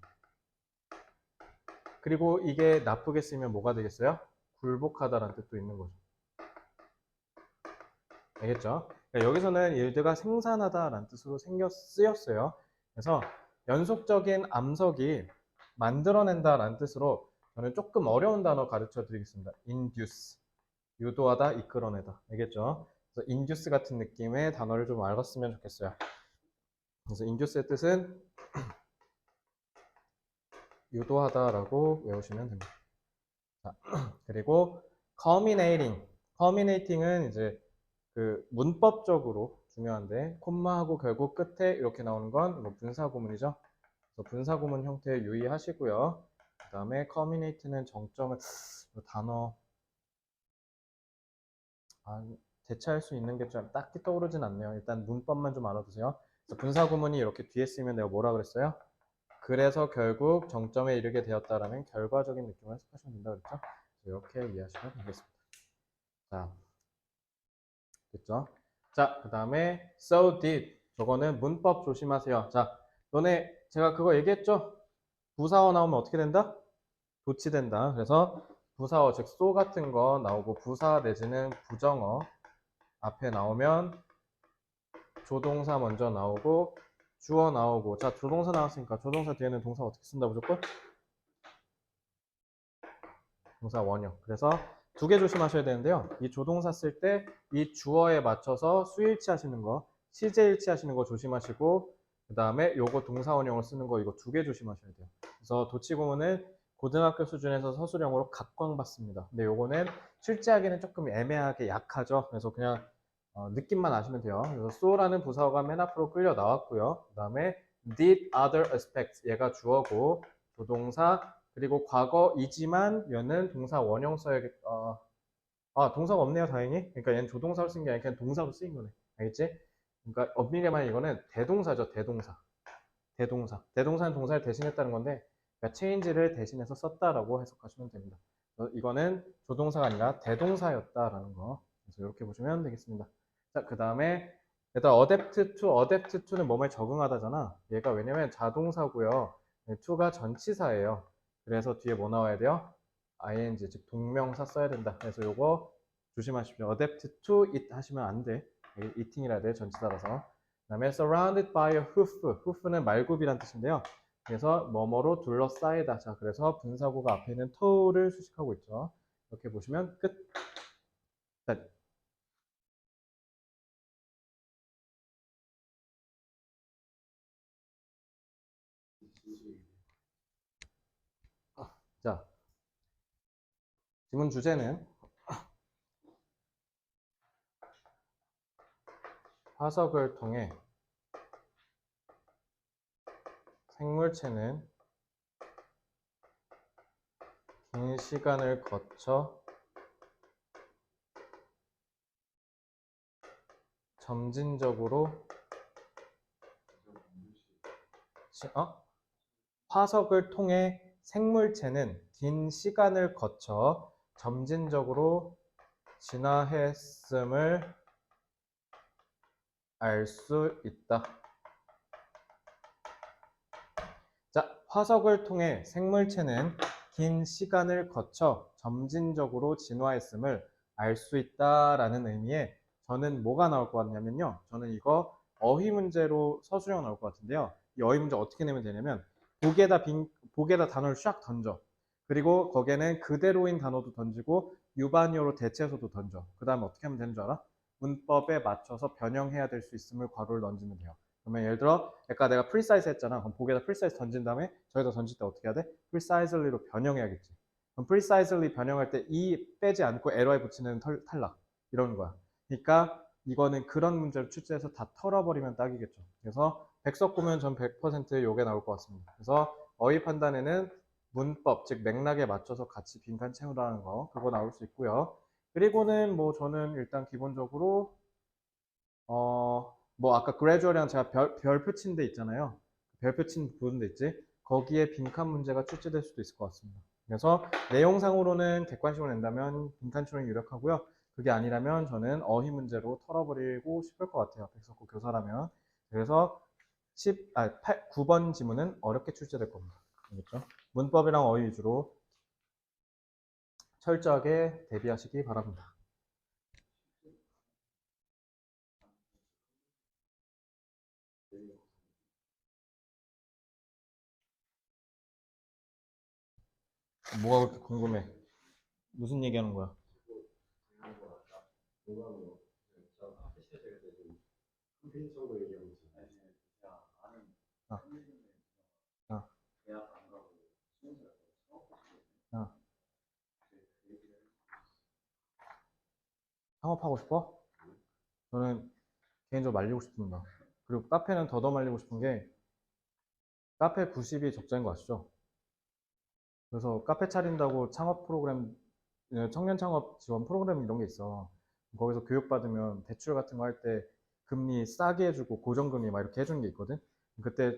그리고 이게 나쁘게 쓰면 뭐가 되겠어요? 굴복하다라는 뜻도 있는 거죠. 알겠죠? 그러니까 여기서는 일드가 생산하다라는 뜻으로 쓰였어요. 그래서 연속적인 암석이 만들어낸다라는 뜻으로 저는 조금 어려운 단어 가르쳐 드리겠습니다. induce, 유도하다, 이끌어내다. 알겠죠? 그래서 induce 같은 느낌의 단어를 좀 알았으면 좋겠어요. 그래서 induce의 뜻은 유도하다라고 외우시면 됩니다. 자, 그리고 culminating은 이제 그 문법적으로 중요한데 콤마하고 결국 끝에 이렇게 나오는 건 뭐 분사구문이죠. 그래서 분사구문 형태 유의하시고요. 그 다음에 culminate는 정점을 단어 대체할 수 있는 게 좀 딱히 떠오르진 않네요. 일단 문법만 좀 알아두세요. 그래서 분사구문이 이렇게 뒤에 쓰면 내가 뭐라 그랬어요? 그래서 결국 정점에 이르게 되었다라는 결과적인 느낌을 해석하시면 된다고 그랬죠? 이렇게 이해하시면 되겠습니다. 자, 됐죠? 자, 그 다음에 so did. 저거는 문법 조심하세요. 자, 너네 제가 그거 얘기했죠? 부사어 나오면 어떻게 된다? 도치된다. 그래서 부사어 즉 so 같은 거 나오고 부사 내지는 부정어 앞에 나오면 조동사 먼저 나오고 주어 나오고 자 조동사 나왔으니까 조동사 뒤에는 동사 어떻게 쓴다 무조건? 동사 원형. 그래서 두 개 조심하셔야 되는데요. 이 조동사 쓸 때 이 주어에 맞춰서 수일치 하시는 거, 시제일치 하시는 거 조심하시고 그 다음에 요거 동사 원형을 쓰는 거 이거 두 개 조심하셔야 돼요. 그래서 도치구문은 고등학교 수준에서 서술형으로 각광받습니다. 근데 요거는 출제하기는 조금 애매하게 약하죠. 그래서 그냥 느낌만 아시면 돼요. 그래서 so라는 부사어가 맨 앞으로 끌려 나왔고요. 그 다음에 did other aspects 얘가 주어고 조동사 그리고 과거이지만 얘는 동사 원형 써야겠. 동사가 없네요, 다행히. 그러니까 얘는 조동사로 쓴 게 아니라 그냥 동사로 쓰인 거네. 알겠지? 그러니까 엄밀히 말하면 이거는 대동사죠, 대동사. 대동사는 동사를 대신했다는 건데, 그러니까 change를 대신해서 썼다라고 해석하시면 됩니다. 이거는 조동사가 아니라 대동사였다라는 거. 그래서 이렇게 보시면 되겠습니다. 자, 그 다음에 일단 adapt to는 뭐뭐에 적응하다잖아. 얘가 왜냐면 자동사고요. to가 전치사예요. 그래서 뒤에 뭐 나와야 돼요? ing, 즉 동명사 써야 된다. 그래서 요거 조심하십시오. adapt to it 하시면 안 돼. eating이라 돼, 전치사라서. 그 다음에 surrounded by a hoof. hoof는 말굽이란 뜻인데요. 그래서 뭐뭐로 둘러싸이다. 자, 그래서 분사구가 앞에 있는 to를 수식하고 있죠. 이렇게 보시면 끝. 자, 지문 주제는 화석을 통해 생물체는 긴 시간을 거쳐 점진적으로 화석을 통해 생물체는 긴 시간을 거쳐 점진적으로 진화했음을 알 수 있다. 자, 화석을 통해 생물체는 긴 시간을 거쳐 점진적으로 진화했음을 알 수 있다라는 의미에 저는 뭐가 나올 것 같냐면요. 저는 이거 어휘 문제로 서술형 나올 것 같은데요. 이 어휘 문제 어떻게 내면 되냐면 복에다 단어를 샥 던져. 그리고 거기에는 그대로인 단어도 던지고 유반어로 대체해서도 던져. 그 다음에 어떻게 하면 되는 줄 알아? 문법에 맞춰서 변형해야 될 수 있음을 괄호를 넣어주면 돼요. 그러면 예를 들어 아까 내가 프리사이즈 했잖아. 그럼 복에다 프리사이즈 던진 다음에 저기다 던질 때 어떻게 해야 돼? precisely로 변형해야겠지. 그럼 precisely 변형할 때 이 빼지 않고 에러에 붙이는 탈락 이런 거야. 그러니까 이거는 그런 문제를 출제해서 다 털어버리면 딱이겠죠. 그래서 백석 보면 전 100% 요게 나올 것 같습니다. 그래서 어휘 판단에는 문법, 즉 맥락에 맞춰서 같이 빈칸 채우라는 거 그거 나올 수 있고요. 그리고는 뭐 저는 일단 기본적으로 뭐 아까 gradual이랑 제가 별표 친 데 있잖아요. 별표 친 부분도 있지. 거기에 빈칸 문제가 출제될 수도 있을 것 같습니다. 그래서 내용상으로는 객관식으로 낸다면 빈칸 추론이 유력하고요. 그게 아니라면 저는 어휘 문제로 털어버리고 싶을 것 같아요. 백석고 교사라면. 그래서 9번 지문은 어렵게 출제될 겁니다. 알겠죠? 문법이랑 어휘 위주로 철저하게 대비하시기 바랍니다. 뭐가 그렇게 궁금해? 무슨 얘기하는 거야? 아, 아, 아. 창업하고 싶어? 저는 개인적으로 말리고 싶습니다. 그리고 카페는 더더 말리고 싶은 게 카페 90이 적자인 거 아시죠? 그래서 카페 차린다고 창업 프로그램, 청년 창업 지원 프로그램 이런 게 있어. 거기서 교육받으면 대출 같은 거 할 때 금리 싸게 해주고 고정금리 막 이렇게 해주는 게 있거든. 그때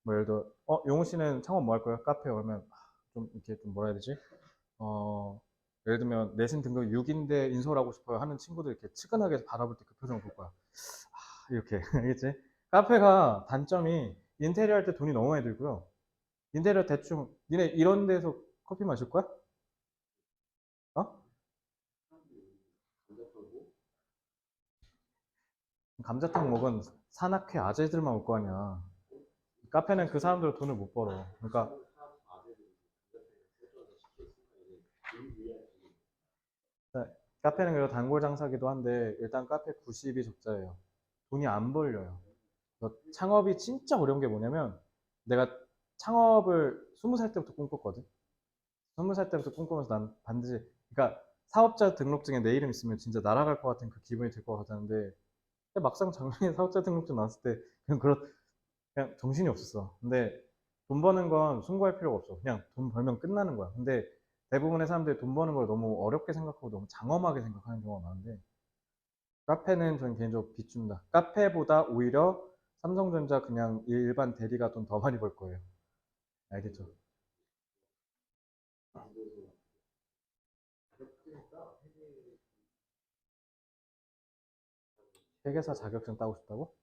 뭐 예를 들어, 용호 씨는 창업 뭐 할 거야? 카페 그러면 좀 이렇게 좀 뭐라 해야 되지? 어, 예를 들면 내신 등급 6인데 인솔하고 싶어요 하는 친구들 이렇게 측은하게 바라볼 때 그 표정을 볼 거야. 이렇게 알겠지? 카페가 단점이 인테리어 할 때 돈이 너무 많이 들고요. 인테리어 대충 니네 이런 데서 커피 마실 거야? 어? 감자탕 먹은 산악회 아재들만 올 거 아니야. 카페는 그 사람들 돈을 못 벌어. 그러니까 카페는 그래도 단골 장사기도 한데 일단 카페 90이 적자예요. 돈이 안 벌려요. 창업이 진짜 어려운 게 뭐냐면 내가 창업을 20살 때부터 꿈꿨거든. 20살 때부터 꿈꾸면서 난 반드시 그러니까 사업자 등록증에 내 이름 있으면 진짜 날아갈 것 같은 그 기분이 들 것 같았는데 막상 작년에 사업자 등록증 나왔을 때 그냥 정신이 없었어. 근데 돈 버는 건 숭고할 필요가 없어. 그냥 돈 벌면 끝나는 거야. 근데 대부분의 사람들이 돈 버는 걸 너무 어렵게 생각하고 너무 장엄하게 생각하는 경우가 많은데 카페는 저는 개인적으로 비춥니다. 카페보다 오히려 삼성전자 그냥 일반 대리가 돈 더 많이 벌 거예요. 알겠죠? 회계사 자격증 따고 싶다고?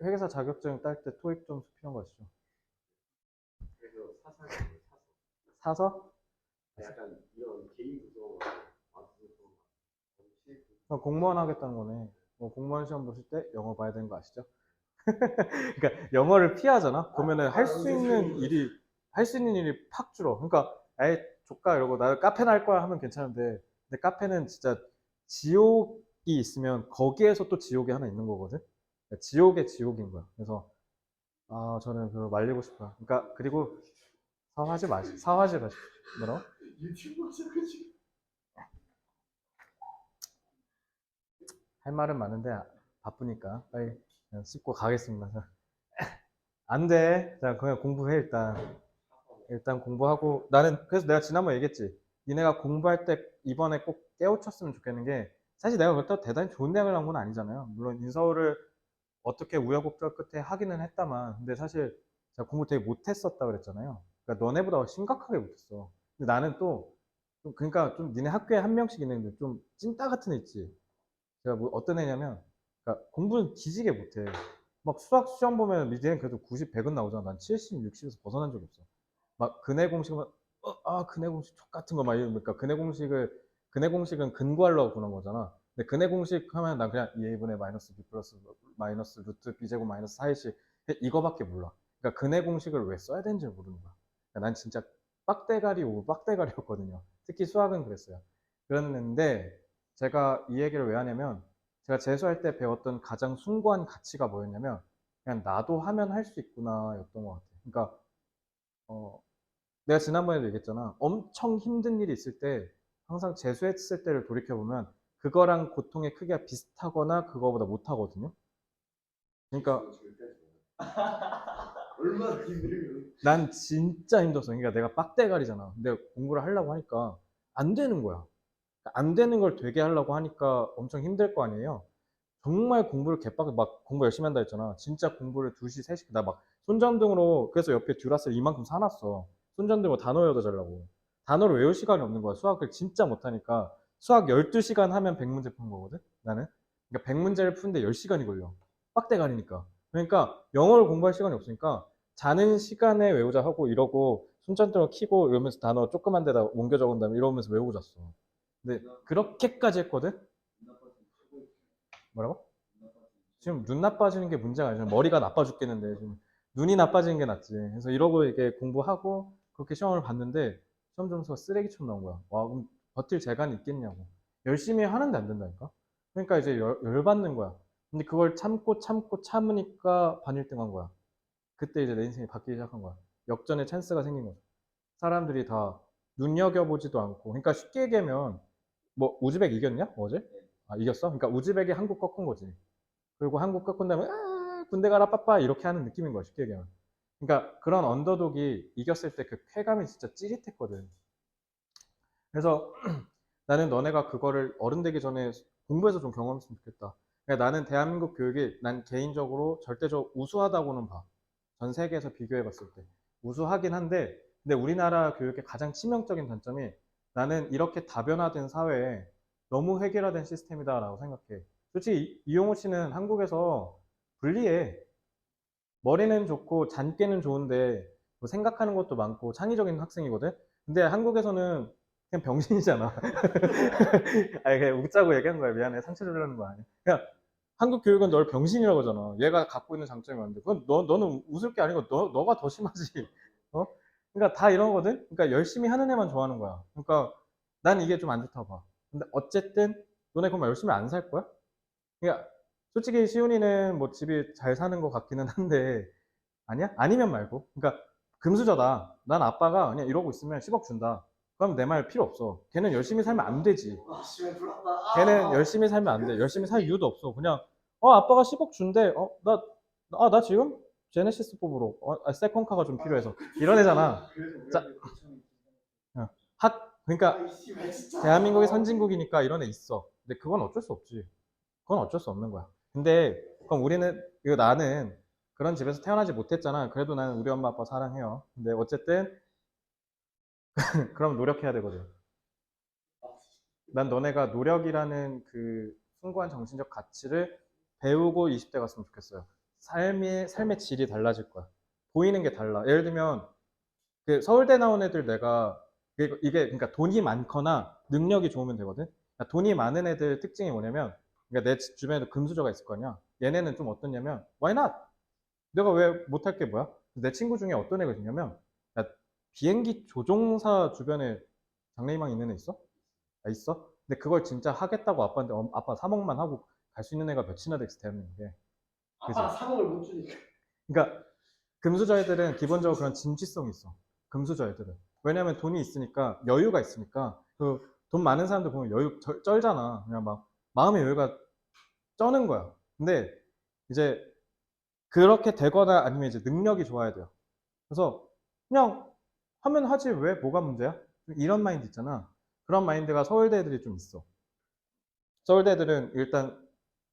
회계사 자격증 딸 때 토익 점수 필요한 거 아시죠? 사서? 공무원 하겠다는 거네. 공무원 시험 보실 때 영어 봐야 되는 거 아시죠? 그러니까 영어를 피하잖아. 그러면은 할 수 있는 일이 팍 줄어. 그러니까 아예 조까 이러고 나 카페나 할 거야 하면 괜찮은데 근데 카페는 진짜 지옥이 있으면 거기에서 또 지옥이 하나 있는 거거든. 그러니까 지옥의 지옥인 거야. 그래서 저는 그거 말리고 싶어요. 그러니까 그리고 사화하지 마시. 뭐라고? 할 말은 많은데 바쁘니까 빨리 그냥 씻고 가겠습니다. 안 돼. 자, 그냥 공부해 일단. 일단 공부하고 나는 그래서 내가 지난번에 얘기했지. 니네가 공부할 때 이번에 꼭 깨우쳤으면 좋겠는 게 사실 내가 그렇다고 대단히 좋은 대학을 나온 건 아니잖아요. 물론 인서울을 어떻게 우여곡절 끝에 하기는 했다만 근데 사실 제가 공부 되게 못했었다 그랬잖아요. 그러니까 너네보다 심각하게 못했어. 근데 나는 또 그러니까 좀 니네 학교에 한 명씩 있는데 좀 찐따 같은 애 있지. 제가 뭐 어떤 애냐면, 그러니까 공부는 뒤지게 못해. 막 수학 시험 보면 니네는 그래도 90, 100은 나오잖아. 난 70, 60에서 벗어난 적이 없어. 막 근해 공식은 근해 공식 족 같은 거 막 이러니까 근해 공식은 근구하려고 그런 거잖아. 근데 근해 공식 하면 난 그냥 2a분의 마이너스 b 플러스 마이너스 루트 b제곱 마이너스 4ac 이거밖에 몰라. 그러니까 근해 공식을 왜 써야 되는지 모르는 거야. 그러니까 난 진짜 빡대가리 오고 빡대가리였거든요. 특히 수학은 그랬어요. 그랬는데 제가 이 얘기를 왜 하냐면 제가 재수할 때 배웠던 가장 숭고한 가치가 뭐였냐면 그냥 나도 하면 할 수 있구나 였던 것 같아요. 그러니까 어, 내가 지난번에도 얘기했잖아. 엄청 힘든 일이 있을 때 항상 재수했을 때를 돌이켜보면 그거랑 고통의 크기가 비슷하거나 그거보다 못하거든요. 그러니까 얼마나 힘들면 난 진짜 힘들었어. 그러니까 내가 빡대가리잖아. 근데 공부를 하려고 하니까 안 되는 거야. 안 되는 걸 되게 하려고 하니까 엄청 힘들 거 아니에요. 정말 공부를 개빡 막 공부 열심히 한다 했잖아. 진짜 공부를 2시, 3시 나 막 손전등으로 그래서 옆에 듀라셀 이만큼 사놨어. 손전등으로 단어 외워다 자려고. 단어를 외울 시간이 없는 거야. 수학을 진짜 못하니까 수학 12시간 하면 100문제 푸는 거거든. 나는. 그러니까 100문제를 푸는데 10시간이 걸려. 빡대가리니까. 그러니까 영어를 공부할 시간이 없으니까 자는 시간에 외우자 하고 이러고 손전등을 켜고 이러면서 단어 조그만 데다 옮겨 적은 다음에 이러면서 외우고 잤어. 근데 그렇게까지 했거든. 뭐라고? 지금 눈 나빠지는 게 문제가 아니잖아. 머리가 나빠 죽겠는데 지금 눈이 나빠지는 게 낫지. 그래서 이러고 이렇게 공부하고 그렇게 시험을 봤는데 시험 점수가 쓰레기처럼 나온 거야. 와, 그럼 버틸 재간이 있겠냐고. 열심히 하는데 안 된다니까. 그러니까 이제 열받는 거야. 근데 그걸 참고 참으니까 반일등한 거야. 그때 이제 내 인생이 바뀌기 시작한 거야. 역전의 찬스가 생긴 거죠. 사람들이 다 눈여겨보지도 않고. 그러니까 쉽게 얘기하면 뭐 우즈벡 이겼냐? 어제? 아, 이겼어? 그러니까 우즈벡이 한국 꺾은 거지. 그리고 한국 꺾은 다음에 군대 가라 빠빠 이렇게 하는 느낌인 거야 쉽게 얘기하면. 그러니까 그런 언더독이 이겼을 때 그 쾌감이 진짜 찌릿했거든. 그래서 나는 너네가 그거를 어른 되기 전에 공부해서 좀 경험했으면 좋겠다. 그러니까 나는 대한민국 교육이 난 개인적으로 절대적으로 우수하다고는 봐. 전 세계에서 비교해 봤을 때 우수하긴 한데 근데 우리나라 교육의 가장 치명적인 단점이 나는 이렇게 다변화된 사회에 너무 획일화된 시스템이다라고 생각해. 솔직히 이용호 씨는 한국에서 불리해. 머리는 좋고 잔꾀는 좋은데 뭐 생각하는 것도 많고 창의적인 학생이거든. 근데 한국에서는 그냥 병신이잖아. 아니 그냥 웃자고 얘기한 거야. 미안해. 상처 주려는 거 아니야. 그냥 한국 교육은 널 병신이라고 하잖아. 얘가 갖고 있는 장점이 많은데 그건 너는 웃을 게 아니고 너가 더 심하지. 어? 그러니까 다 이런 거거든. 그러니까 열심히 하는 애만 좋아하는 거야. 그러니까 난 이게 좀 안 좋다고 봐. 근데 어쨌든 너네 그럼 열심히 안 살 거야? 그러니까 솔직히 시훈이는 뭐 집이 잘 사는 것 같기는 한데 아니야? 아니면 말고. 그러니까 금수저다. 난 아빠가 그냥 이러고 있으면 10억 준다. 그럼 내 말 필요 없어. 걔는 열심히 살면 안 되지. 아 씨발 불났다. 걔는 열심히 살면 안 돼. 열심히 살 이유도 없어. 그냥 아빠가 10억 준대. 나 지금 제네시스 뽑으러 세컨카가 좀 필요해서 이런 애잖아. 자, 어, 그러니까 대한민국이 선진국이니까 이런 애 있어. 근데 그건 어쩔 수 없지. 그건 어쩔 수 없는 거야. 근데 그럼 이거 나는 그런 집에서 태어나지 못했잖아. 그래도 나는 우리 엄마 아빠 사랑해요. 근데 어쨌든 그럼 노력해야 되거든. 난 너네가 노력이라는 그 숭고한 정신적 가치를 배우고 20대 갔으면 좋겠어요. 삶의 질이 달라질 거야. 보이는 게 달라. 예를 들면 그 서울대 나온 애들 내가 이게 그러니까 돈이 많거나 능력이 좋으면 되거든. 그러니까 돈이 많은 애들 특징이 뭐냐면 그러니까 내 주변에도 금수저가 있을 거 아니야. 얘네는 좀 어떠냐면 why not? 내가 왜 못할 게 뭐야? 내 친구 중에 어떤 애가 있냐면 야, 비행기 조종사 주변에 장래희망 있는 애 있어? 아, 있어? 근데 그걸 진짜 하겠다고 아빠한테 아빠 3억만 하고 갈 수 있는 애가 몇이나 됐어 대한민국에. 그지? 아빠가 3억을 못 주니까. 그러니까 금수저 애들은 기본적으로 그런 진취성이 있어. 금수저 애들은. 왜냐면 돈이 있으니까, 여유가 있으니까, 그 돈 많은 사람들 보면 여유 쩔잖아. 그냥 막 마음의 여유가 쩌는 거야. 근데 이제 그렇게 되거나 아니면 이제 능력이 좋아야 돼요. 그래서 그냥 하면 하지 왜 뭐가 문제야? 이런 마인드 있잖아. 그런 마인드가 서울대 애들이 좀 있어. 서울대 애들은 일단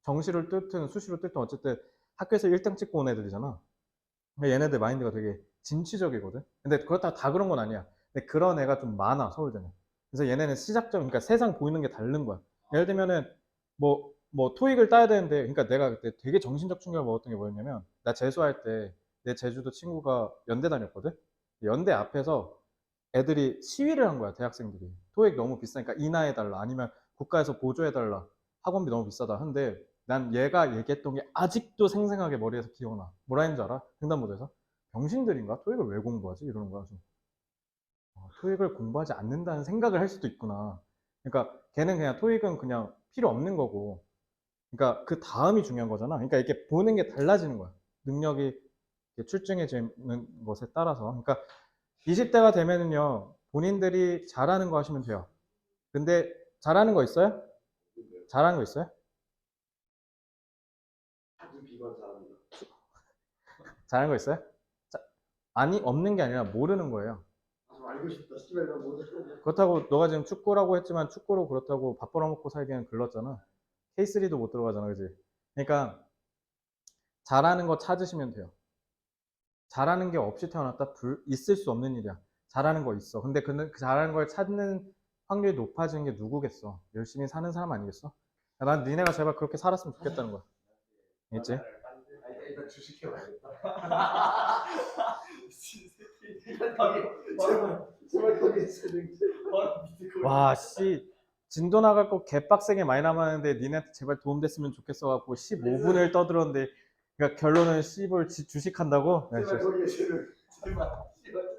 정시를 뚫든 수시로 뚫든 어쨌든 학교에서 1등 찍고 온 애들이잖아. 근데 얘네들 마인드가 되게 진취적이거든. 근데 그렇다고 다 그런 건 아니야. 근데 그런 애가 좀 많아 서울대는. 그래서 얘네는 시작점, 그러니까 세상 보이는 게 다른 거야. 예를 들면은 뭐 뭐 토익을 따야 되는데, 그러니까 내가 그때 되게 정신적 충격을 먹었던 게 뭐였냐면, 나 재수할 때 내 제주도 친구가 연대 다녔거든. 연대 앞에서 애들이 시위를 한 거야, 대학생들이. 토익 너무 비싸니까 인하해달라, 아니면 국가에서 보조해달라, 학원비 너무 비싸다 하는데, 난 얘가 얘기했던 게 아직도 생생하게 머리에서 기억나. 뭐라 했는지 알아? 횡단보도에서? 병신들인가? 토익을 왜 공부하지? 이러는 거야. 그래서 토익을 공부하지 않는다는 생각을 할 수도 있구나. 그러니까 걔는 그냥 토익은 그냥 필요 없는 거고, 그러니까 그 다음이 중요한 거잖아. 그러니까 이렇게 보는 게 달라지는 거야. 능력이 출중해지는 것에 따라서. 그러니까 20대가 되면은요, 본인들이 잘하는 거 하시면 돼요. 근데 잘하는 거 있어요? 잘하는 거 있어요? 아주 비건 잘합니다. 잘하는 거 있어요? 자, 아니, 없는 게 아니라 모르는 거예요. 아주 알고 싶다. 씨발 나 모르겠어. 그렇다고 너가 지금 축구라고 했지만 축구로 그렇다고 밥 벌어먹고 살기에는 글렀잖아. K3도 못 들어가잖아, 그지? 그러니까 잘하는 거 찾으시면 돼요. 잘하는 게 없이 태어났다? 있을 수 없는 일이야. 잘하는 거 있어. 근데 그 잘하는 걸 찾는 확률이 높아지는 게 누구겠어? 열심히 사는 사람 아니겠어? 난 니네가 제발 그렇게 살았으면 좋겠다는 거야. 알겠지? 일단 주식해봐야겠다. 제발 거기에 재능. 와, 씨. 진도 나갈 거 개빡세게 많이 남았는데 니네한테 제발 도움됐으면 좋겠어갖고 15분을 떠들었는데, 그러니까 결론은 씨볼 주식한다고? 야, 제발 씨. 거기에 재능. 제발. 제발.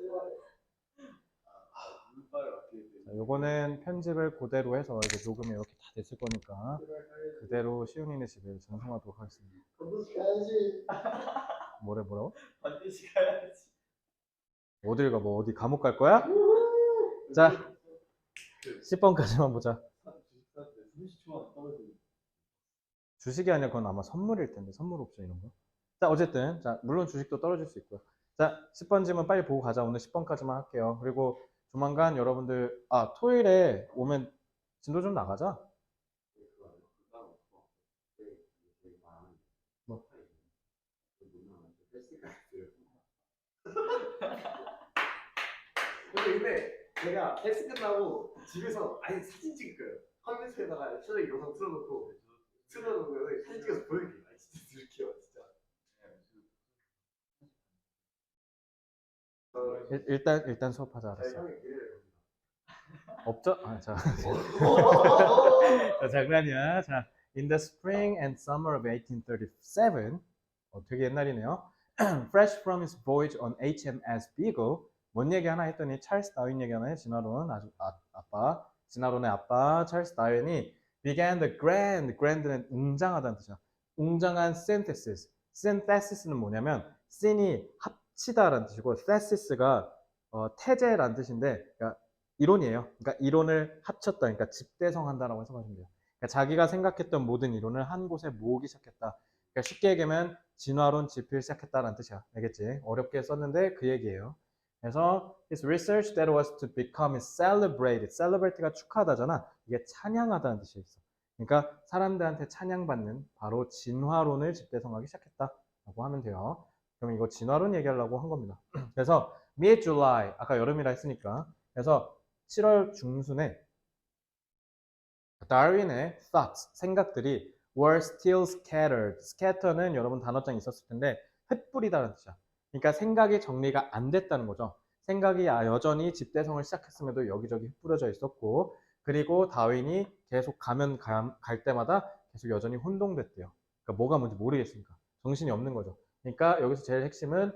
자, 요거는 편집을 그대로 해서 이제 녹음이 이렇게 다 됐을 거니까 그대로 시훈이네 집에 전송하도록 하겠습니다. 반드시 가야지. 뭐라고? 반드시 가야지. 어딜 가? 뭐 어디 감옥 갈 거야? 자, 10번까지만 보자. 주식이 아니라 그건 아마 선물일 텐데, 선물 옵션 이런 거. 자, 어쨌든 자, 물론 주식도 떨어질 수 있고요. 자, 10번 질문 빨리 보고 가자. 오늘 10번까지만 할게요. 그리고 조만간 여러분들 토요일에 오면 진도 좀 나가자. 뭐. 근데 내가 헬스 끝나고 집에서 아예 사진 찍을 거예요. 컴퓨터에다가 최대 영상 틀어놓고 사진 찍어서 보여줄게. 아 진짜 들게요 진짜. 일단 수업하자. 알았어. 형이 그래요. 없죠? 자. 자, 장난이야. 자, in the spring and summer of 1837, 되게 옛날이네요. Fresh from his voyage on HMS Beagle, 뭔 얘기 하나 했더니 찰스 다윈 얘기 하나 해. 진화론 아빠, 진화론의 아빠 찰스 다윈이 began the grand는 웅장하다는 뜻이야. 웅장한 synthesis. synthesis는 뭐냐면 syn이 합치다라는 뜻이고 thesis가 태제라는 뜻인데, 그러니까 이론이에요. 그러니까 이론을 합쳤다. 그러니까 집대성한다라고 해석하시면 돼요. 그러니까 자기가 생각했던 모든 이론을 한 곳에 모으기 시작했다. 그러니까 쉽게 얘기하면 진화론 집필 시작했다라는 뜻이야. 알겠지? 어렵게 썼는데 그 얘기예요. 그래서 his research that was to become celebrated. celebrate가 축하하다잖아. 이게 찬양하다는 뜻이 있어. 그러니까 사람들한테 찬양받는 바로 진화론을 집대성하기 시작했다라고 하면 돼요. 그럼 이거 진화론 얘기하려고 한 겁니다. 그래서 mid-July, 아까 여름이라 했으니까, 그래서 7월 중순에 다윈의 thoughts, 생각들이 were still scattered. scatter는 여러분 단어장에 있었을 텐데 흩뿌리다는 뜻이야. 그러니까 생각이 정리가 안 됐다는 거죠. 생각이 여전히 집대성을 시작했음에도 여기저기 흩뿌려져 있었고, 그리고 다윈이 계속 갈 때마다 계속 여전히 혼동됐대요. 그러니까 뭐가 뭔지 모르겠으니까 정신이 없는 거죠. 그러니까 여기서 제일 핵심은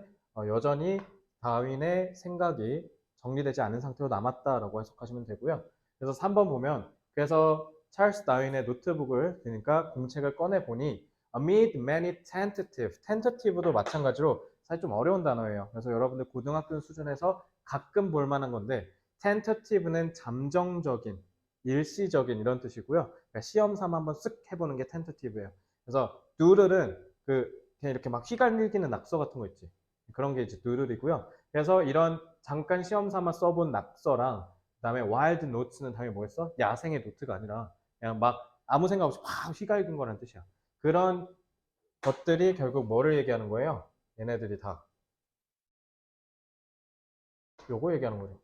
여전히 다윈의 생각이 정리되지 않은 상태로 남았다라고 해석하시면 되고요. 그래서 3번 보면, 그래서 찰스 다윈의 노트북을, 그러니까 공책을 꺼내 보니 amid many tentative도 마찬가지로 사실 좀 어려운 단어예요. 그래서 여러분들 고등학교 수준에서 가끔 볼 만한 건데, tentative는 잠정적인, 일시적인 이런 뜻이고요. 그러니까 시험 삼아 한번 쓱 해보는 게 tentative예요. 그래서 doodle은 그냥 이렇게 막 휘갈리기는 낙서 같은 거 있지. 그런 게 이제 doodle이고요. 그래서 이런 잠깐 시험 삼아 써본 낙서랑 그다음에 와일드 노트는 당연히 뭐였어? 야생의 노트가 아니라 그냥 막 아무 생각 없이 확 휘갈긴 거라는 뜻이야. 그런 것들이 결국 뭐를 얘기하는 거예요? 얘네들이 다 요거 얘기하는 거죠.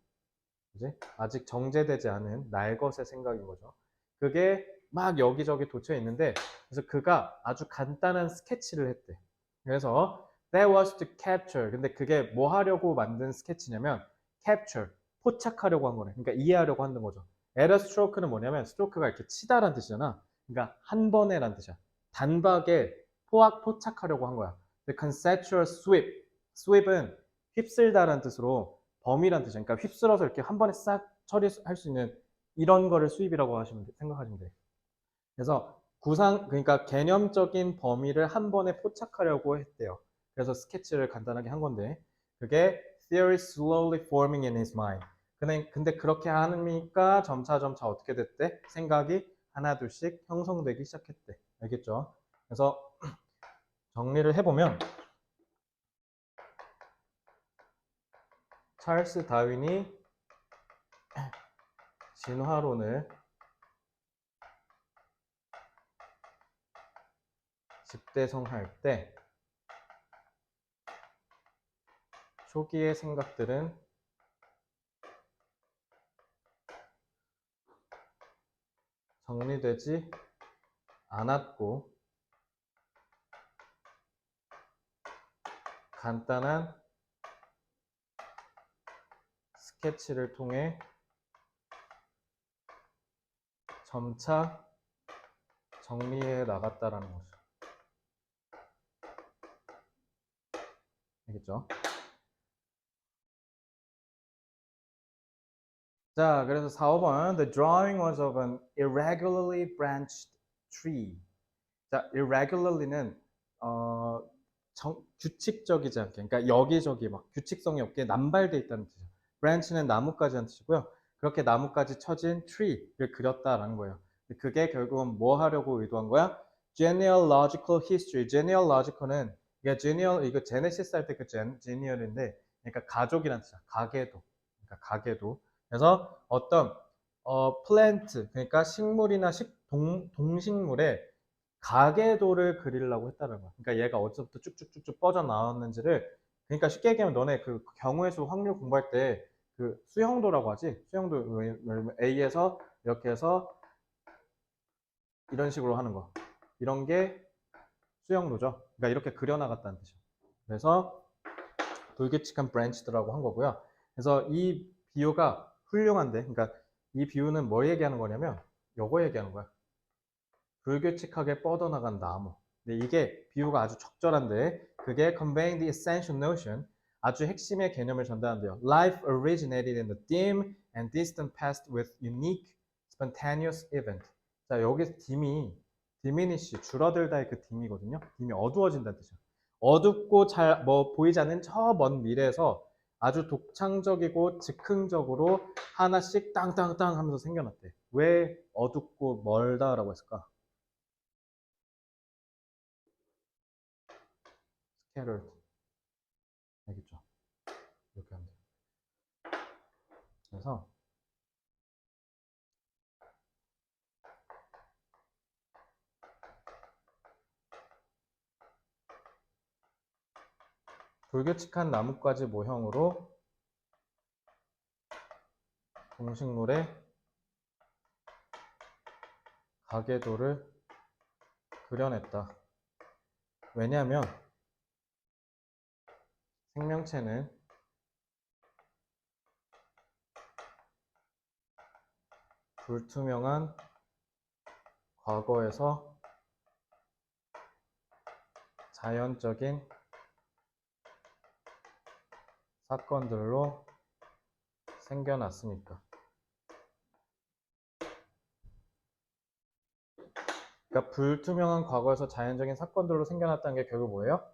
그지? 아직 정제되지 않은 날 것의 생각인 거죠. 그게 막 여기저기 도쳐 있는데 그래서 그가 아주 간단한 스케치를 했대. 그래서 that was to capture. 근데 그게 뭐 하려고 만든 스케치냐면 capture, 포착하려고 한 거래. 그러니까 이해하려고 하는 거죠. at a stroke는 뭐냐면 스트로크가 이렇게 치다라는 뜻이잖아. 그러니까 한 번에란 뜻이야. 단박에 포착하려고 한 거야. The conceptual sweep. sweep은 휩쓸다라는 뜻으로 범위란 뜻이야. 그러니까 휩쓸어서 이렇게 한 번에 싹 처리할 수 있는 이런 거를 수입이라고 생각하시면 돼. 그래서 그러니까 개념적인 범위를 한 번에 포착하려고 했대요. 그래서 스케치를 간단하게 한 건데, 그게 theory slowly forming in his mind. 근데 그렇게 하니까 점차 어떻게 됐대? 생각이 하나 둘씩 형성되기 시작했대. 알겠죠? 그래서 정리를 해보면 찰스 다윈이 진화론을 집대성할 때 초기의 생각들은 정리되지 않았고 간단한 스케치를 통해 점차 정리해 나갔다라는 거죠. 알겠죠? 자, 그래서 4, 5번 The drawing was of an irregularly branched tree. 자, irregularly는 규칙적이지 않게, 그러니까 여기저기 막 규칙성이 없게 남발돼 있다는 뜻이죠. branch는 나뭇가지라는 뜻이고요. 그렇게 나뭇가지 쳐진 tree를 그렸다라는 거예요. 그게 결국은 뭐 하려고 의도한 거야? genealogical history. genealogical은 이거 제네시스 할 때 그 geneal인데, 그러니까 가족이라는 뜻이야. 가계도. 그러니까 가계도. 그래서 어떤 플랜트, 그러니까 식물이나 동식물의 가계도를 그리려고 했다는 거야. 그러니까 얘가 어디서부터 쭉쭉쭉쭉 뻗어나왔는지를, 그러니까 쉽게 얘기하면 너네 그 경우의 수 확률 공부할 때 그 수형도라고 하지. 수형도 A에서 이렇게 해서 이런 식으로 하는 거. 이런 게 수형도죠. 그러니까 이렇게 그려나갔다는 뜻이야. 그래서 불규칙한 브랜치드라고 한 거고요. 그래서 이 비유가 훌륭한데, 그러니까 이 비유는 뭘 얘기하는 거냐면 요거 얘기하는 거야. 불규칙하게 뻗어나간 나무. 근데 이게 비유가 아주 적절한데, 그게 conveying the essential notion, 아주 핵심의 개념을 전달한대요. Life originated in the dim and distant past with unique spontaneous event. 자, 여기서 diminish, 줄어들다의 그 dim이거든요. dim이 어두워진다는 뜻이야. 어둡고 잘 보이지 않는 저 먼 미래에서 아주 독창적이고 즉흥적으로 하나씩 땅땅땅 하면서 생겨났대. 왜 어둡고 멀다라고 했을까? scattered. 알겠죠? 이렇게 하면 돼요. 그래서 불규칙한 나뭇가지 모형으로 동식물의 가계도를 그려냈다. 왜냐하면 생명체는 불투명한 과거에서 자연적인 사건들로 생겨났으니까. 그러니까 불투명한 과거에서 자연적인 사건들로 생겨났다는 게 결국 뭐예요?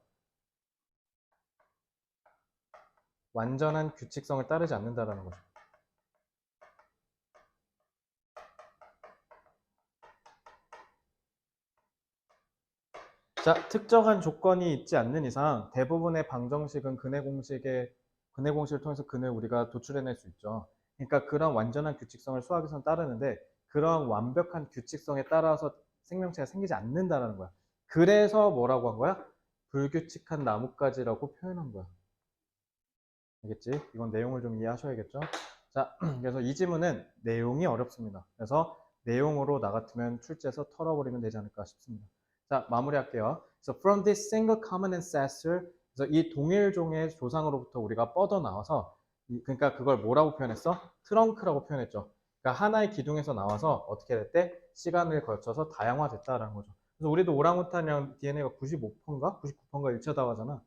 완전한 규칙성을 따르지 않는다라는 거죠. 자, 특정한 조건이 있지 않는 이상 대부분의 방정식은 근해 공식을 통해서 근을 우리가 도출해낼 수 있죠. 그러니까 그런 완전한 규칙성을 수학에서는 따르는데, 그런 완벽한 규칙성에 따라서 생명체가 생기지 않는다라는 거야. 그래서 뭐라고 한 거야? 불규칙한 나뭇가지라고 표현한 거야. 알겠지? 이건 내용을 좀 이해하셔야겠죠? 자, 그래서 이 지문은 내용이 어렵습니다. 그래서 내용으로 나 같으면 출제해서 털어버리면 되지 않을까 싶습니다. 자, 마무리할게요. So from this single common ancestor, 그래서 이 동일 종의 조상으로부터 우리가 뻗어나와서 그러니까 그걸 뭐라고 표현했어? 트렁크라고 표현했죠. 그러니까 하나의 기둥에서 나와서 어떻게 됐대? 시간을 거쳐서 다양화됐다라는 거죠. 그래서 우리도 오랑우탄이랑 DNA가 95%인가? 99%인가 일치하다고 하잖아.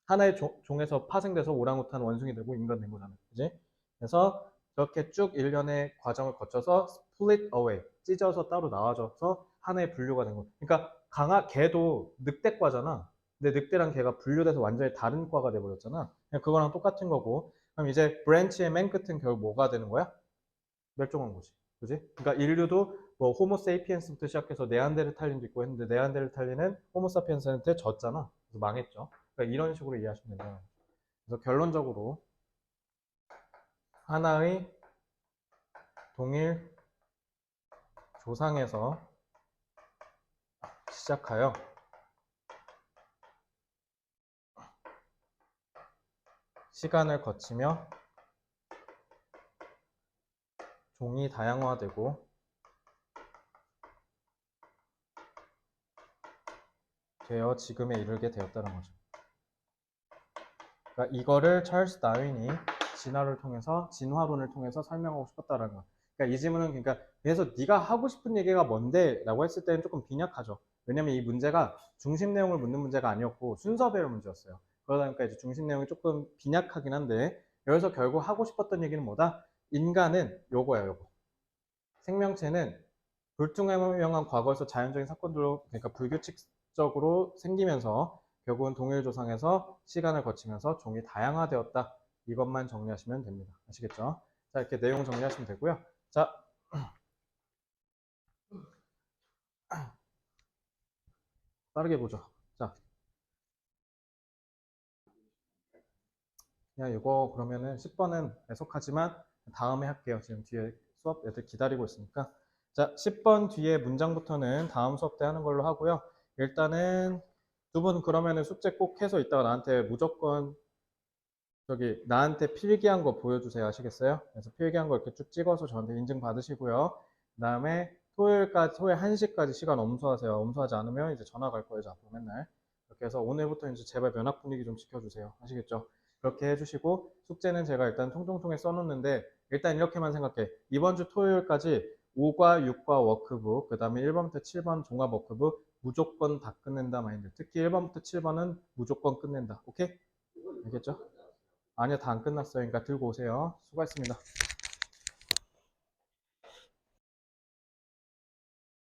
하나의 종에서 파생돼서 오랑우탄 원숭이 되고 인간 된 거잖아. 그지? 그래서 저렇게 쭉 일련의 과정을 거쳐서 split away, 찢어서 따로 나와져서 하나의 분류가 된 거. 그러니까 개도 늑대과잖아. 근데 늑대랑 개가 분류돼서 완전히 다른 과가 돼버렸잖아. 그냥 그거랑 똑같은 거고. 그럼 이제 브랜치의 맨 끝은 결국 뭐가 되는 거야? 멸종한 거지. 그지? 그러니까 인류도 뭐 호모세이피엔스부터 시작해서 네안데르탈린도 있고 했는데 네안데르탈린은 호모사피엔스한테 졌잖아. 그래서 망했죠. 그러니까 이런 식으로 이해하시면 된다. 그래서 결론적으로 하나의 동일 조상에서 시작하여 시간을 거치며 종이 다양화되고 되어 지금에 이르게 되었다는 거죠. 그러니까 이거를 찰스 다윈이 진화론을 통해서 설명하고 싶었다는 거야. 그러니까 이 질문은 그래서 네가 하고 싶은 얘기가 뭔데? 라고 했을 때는 조금 빈약하죠. 왜냐면 이 문제가 중심 내용을 묻는 문제가 아니었고 순서배열 문제였어요. 그러다 보니까 이제 중심 내용이 조금 빈약하긴 한데 여기서 결국 하고 싶었던 얘기는 뭐다? 인간은 요거야, 요거. 생명체는 불투명한 과거에서 자연적인 사건들로 그러니까 불규칙적으로 생기면서 결국은 동일 조상에서 시간을 거치면서 종이 다양화되었다. 이것만 정리하시면 됩니다. 아시겠죠? 자, 이렇게 내용 정리하시면 되고요. 자, 빠르게 보죠. 자, 그냥 이거 그러면은 10번은 애석하지만 다음에 할게요. 지금 뒤에 수업 애들 기다리고 있으니까. 자, 10번 뒤에 문장부터는 다음 수업 때 하는 걸로 하고요. 일단은 두 분 그러면은 숙제 꼭 해서 이따가 나한테 무조건 나한테 필기한 거 보여주세요. 아시겠어요? 그래서 필기한 거 이렇게 쭉 찍어서 저한테 인증 받으시고요. 그 다음에 토요일 1시까지 시간 엄수하세요. 엄수하지 않으면 이제 전화 갈 거예요. 앞으로 맨날. 이렇게 해서 오늘부터 이제 제발 면학 분위기 좀 지켜주세요. 아시겠죠? 그렇게 해주시고 숙제는 제가 일단 통통통에 써놓는데 일단 이렇게만 생각해. 이번 주 토요일까지 5과 6과 워크북, 그 다음에 1번부터 7번 종합 워크북 무조건 다 끝낸다 마인드. 특히 1번부터 7번은 무조건 끝낸다. 오케이? 알겠죠? 아니요, 다 안 끝났어요. 그러니까 들고 오세요. 수고했습니다.